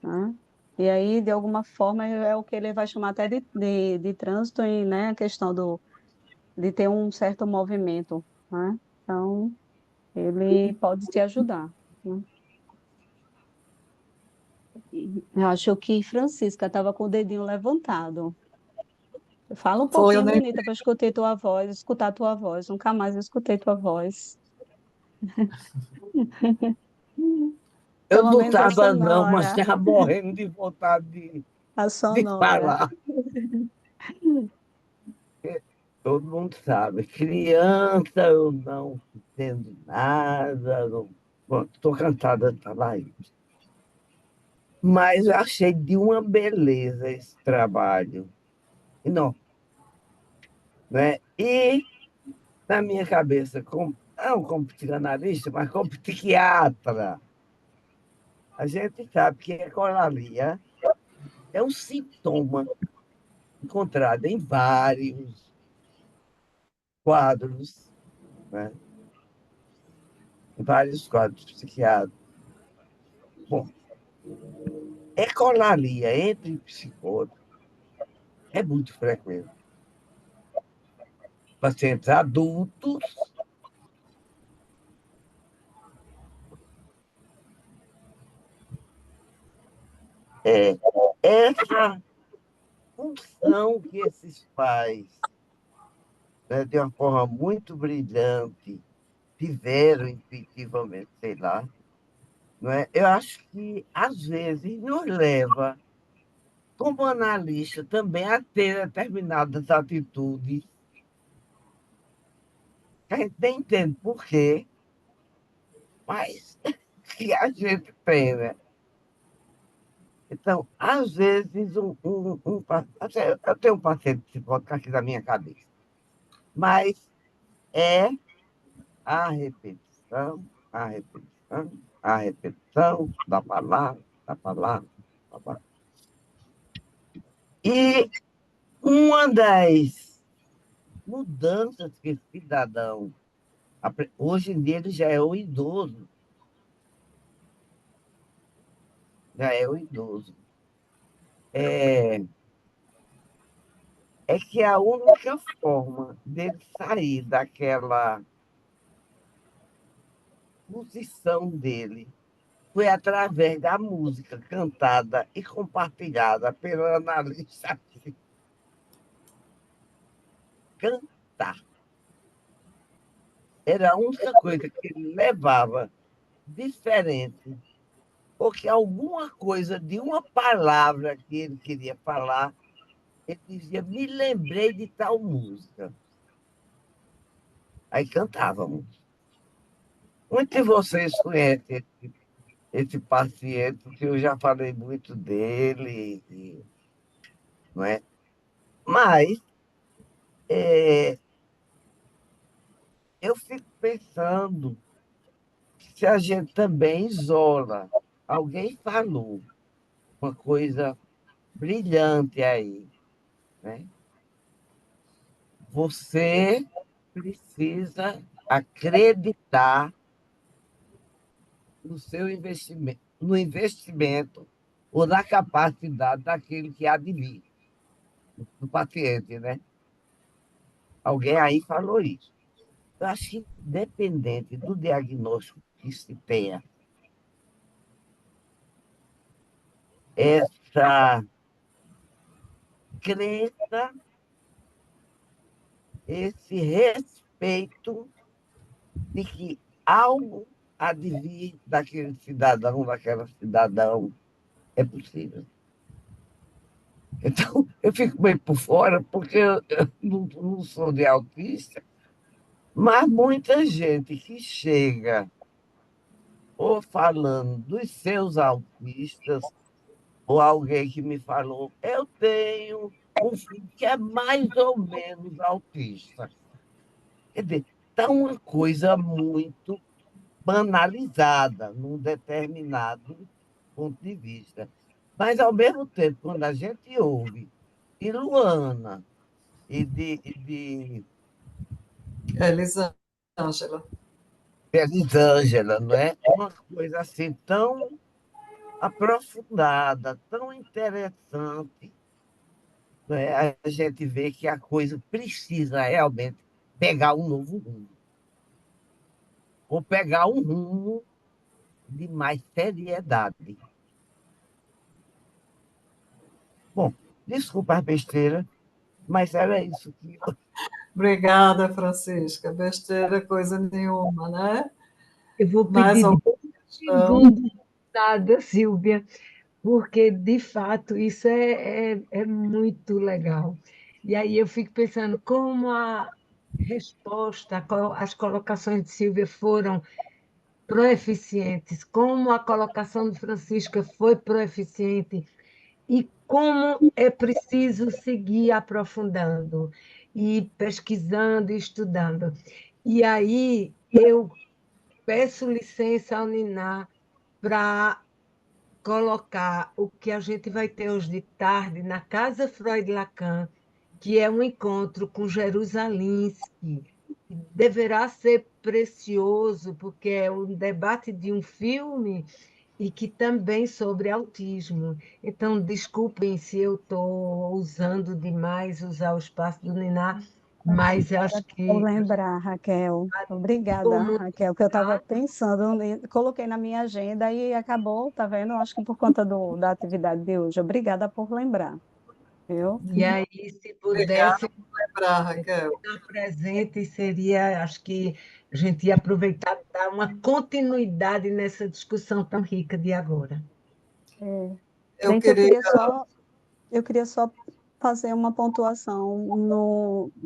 né? E aí, de alguma forma, é o que ele vai chamar até de trânsito e, né, a questão de ter um certo movimento, né? Então, ele pode te ajudar, né? Eu acho que Francisca estava com o dedinho levantado. Fala um Foi, eu pouquinho, nem bonita, para escutar tua voz. Nunca mais eu escutei tua voz. Eu Pelo não menos a estava, não, mas sonora. estava morrendo de vontade A de sonora. falar. Todo mundo sabe. Criança, eu não entendo nada. Não... Bom, estou cansada de falar isso. Mas eu achei de uma beleza esse trabalho. E não, né? E na minha cabeça, não como psicanalista, mas como psiquiatra, a gente sabe que a ecolalia é um sintoma encontrado em vários quadros, né? Em vários quadros psiquiátricos. Bom, ecolalia entre psicólogos é muito frequente. Pacientes adultos é essa função que esses pais, né, de uma forma muito brilhante, fizeram intuitivamente, sei lá, não é? Eu acho que, às vezes, nos leva, como analista, também a ter determinadas atitudes que a gente nem entende por quê, mas que a gente tem, né? Então, às vezes, assim, eu tenho um paciente psicótico aqui na minha cabeça, mas é a repetição, a repetição, a repetição da palavra, da palavra. E uma das mudanças que esse cidadão, hoje em dia ele já é o idoso, já é o idoso, é, é que a única forma dele sair daquela posição dele foi através da música cantada e compartilhada pelo analista. Cantar. Era a única coisa que ele levava diferente, porque alguma coisa de uma palavra que ele queria falar, ele dizia, me lembrei de tal música. Aí cantávamos. Muitos de vocês conhecem esse paciente, que eu já falei muito dele, não é? Mas eu fico pensando que se a gente também isola, alguém falou uma coisa brilhante aí, né? Você precisa acreditar no seu investimento, no investimento ou na capacidade daquele que há de vir, do paciente, né? Alguém aí falou isso. Eu acho que, independente do diagnóstico que se tenha, essa crença, esse respeito de que algo há de vir daquele cidadão, daquela cidadão, é possível. Então, eu fico meio por fora, porque eu não sou de autista, mas muita gente que chega ou falando dos seus autistas, ou alguém que me falou, eu tenho um filho que é mais ou menos autista. Quer dizer, está uma coisa muito banalizada num determinado ponto de vista. Mas, ao mesmo tempo, quando a gente ouve de Luana e de Elisângela. Elisângela, não é? Uma coisa assim tão aprofundada, tão interessante, não é? A gente vê que a coisa precisa realmente pegar um novo rumo, ou pegar um rumo de mais seriedade. Bom, desculpa a besteira, mas era isso que eu... Obrigada, Francisca. Besteira coisa nenhuma, né? Eu vou Mais pedir alguma 10 questão? segundos, nada, Silvia, porque, de fato, isso é muito legal. E aí eu fico pensando como a resposta, as colocações de Silvia foram proeficientes, como a colocação de Francisca foi proeficiente, e como é preciso seguir aprofundando, e pesquisando e estudando. E aí eu peço licença ao Niná para colocar o que a gente vai ter hoje de tarde na Casa Freud Lacan, que é um encontro com Jerusalimsky. Deverá ser precioso, porque é um debate de um filme e que também sobre autismo. Então, desculpem se eu estou usando demais usar o espaço do Niná, mas acho Por que lembrar, Raquel. Obrigada, como Raquel, que eu estava pensando, coloquei na minha agenda e acabou, tá vendo? Acho que por conta da atividade de hoje. Obrigada por lembrar, viu? e aí, se Obrigada pudesse por lembrar, Raquel. estar presente, seria, acho que a gente ia aproveitar e dar uma continuidade nessa discussão tão rica de agora. Eu Gente, queria. eu queria só fazer uma pontuação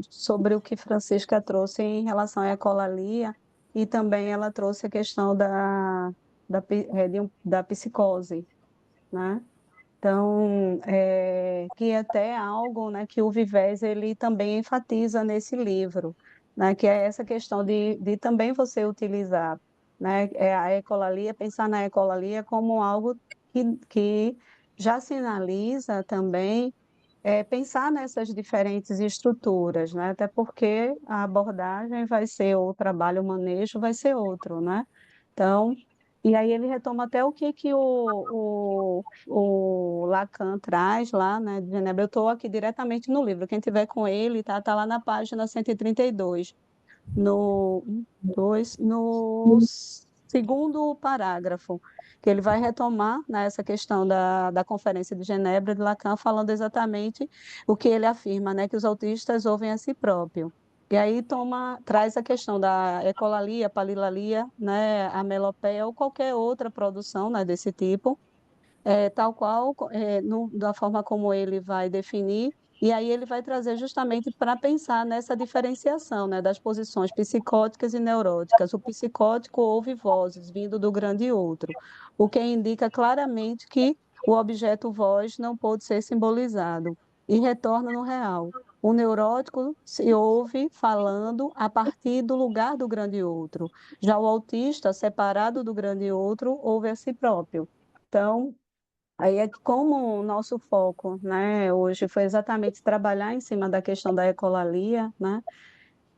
sobre o que Francisca trouxe em relação à ecolalia, e também ela trouxe a questão da psicose, né? Então, que é até algo, né, que o Vivés ele também enfatiza nesse livro, né, que é essa questão de também você utilizar, né, a ecolalia, pensar na ecolalia como algo que já sinaliza também pensar nessas diferentes estruturas, né, até porque a abordagem vai ser, o trabalho, o manejo vai ser outro, né? Então, e aí ele retoma até o que o Lacan traz lá, né, de Genebra. Eu estou aqui diretamente no livro, quem tiver com ele, tá lá na página 132, no segundo parágrafo, que ele vai retomar, né, essa questão da Conferência de Genebra de Lacan, falando exatamente o que ele afirma, né, que os autistas ouvem a si próprio. E aí traz a questão da ecolalia, palilalia, né, a melopéia ou qualquer outra produção, né, desse tipo, tal qual, da forma como ele vai definir, e aí ele vai trazer justamente para pensar nessa diferenciação, né, das posições psicóticas e neuróticas. O psicótico ouve vozes vindo do grande outro, o que indica claramente que o objeto voz não pode ser simbolizado e retorna no real. O neurótico se ouve falando a partir do lugar do grande outro. Já o autista, separado do grande outro, ouve a si próprio. Então, Aí é que como o nosso foco, né, hoje foi exatamente trabalhar em cima da questão da ecolalia, né,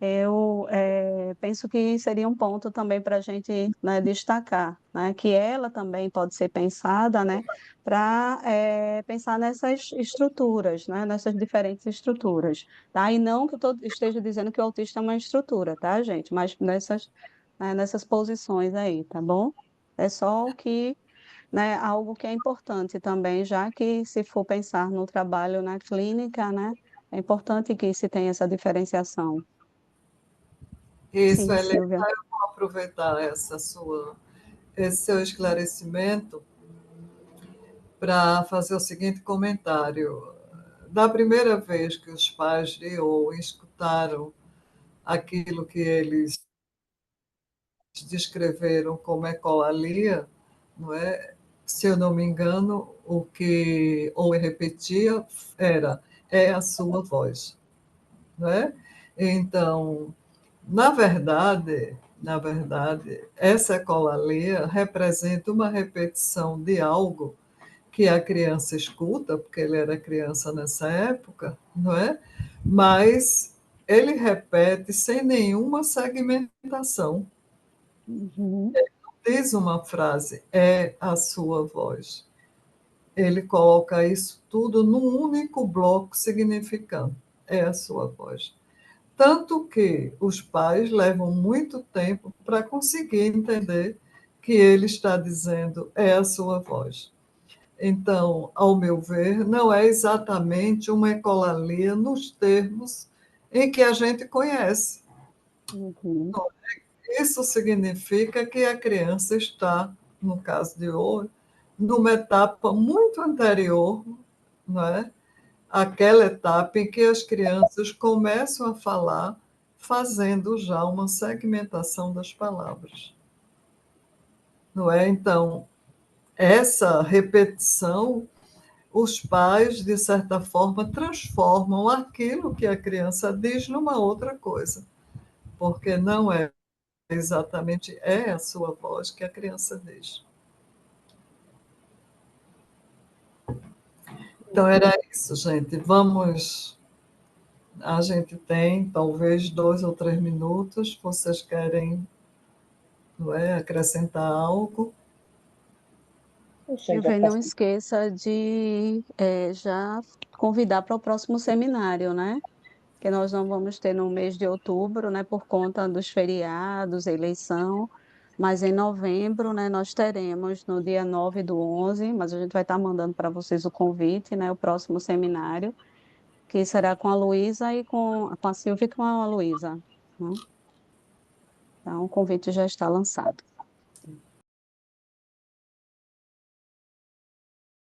eu penso que seria um ponto também para a gente, né, destacar, né, que ela também pode ser pensada, né, para pensar nessas estruturas, né, nessas diferentes estruturas, tá? E não que eu esteja dizendo que o autista é uma estrutura, tá, gente? Mas nessas, né, nessas posições aí, tá bom? É só o que, né, algo que é importante também, já que se for pensar no trabalho na clínica, né, é importante que se tenha essa diferenciação. Isso, Sim, Helena, Silvia. eu vou aproveitar esse seu esclarecimento para fazer o seguinte comentário. Da primeira vez que os pais de ou escutaram aquilo que eles descreveram como ecolalia, não é? Se eu não me engano, o que ou repetia era é a sua voz, não é? Então, na verdade, essa ecolalia representa uma repetição de algo que a criança escuta, porque ele era criança nessa época, não é? Mas ele repete sem nenhuma segmentação. Uhum. Diz uma frase, é a sua voz. Ele coloca isso tudo num único bloco significando, é a sua voz. Tanto que os pais levam muito tempo para conseguir entender que ele está dizendo é a sua voz. Então, ao meu ver, não é exatamente uma ecolalia nos termos em que a gente conhece. Uhum. Isso significa que a criança está, no caso de hoje, numa etapa muito anterior, não é? Aquela etapa em que as crianças começam a falar fazendo já uma segmentação das palavras, não é? Então, essa repetição, os pais, de certa forma, transformam aquilo que a criança diz numa outra coisa, porque não é exatamente a sua voz que a criança diz. Então, era isso, gente. A gente tem talvez 2 ou 3 minutos. Vocês querem, não é, acrescentar algo? Poxa, já Silvia, e não passou. esqueça de já convidar para o próximo seminário, né? Que nós não vamos ter no mês de outubro, né? Por conta dos feriados, eleição, mas em novembro, né? Nós teremos no dia 9/11, mas a gente vai estar mandando para vocês o convite, né? O próximo seminário, que será com a Luísa e com a Silvia e com a Luísa, né? Então, o convite já está lançado.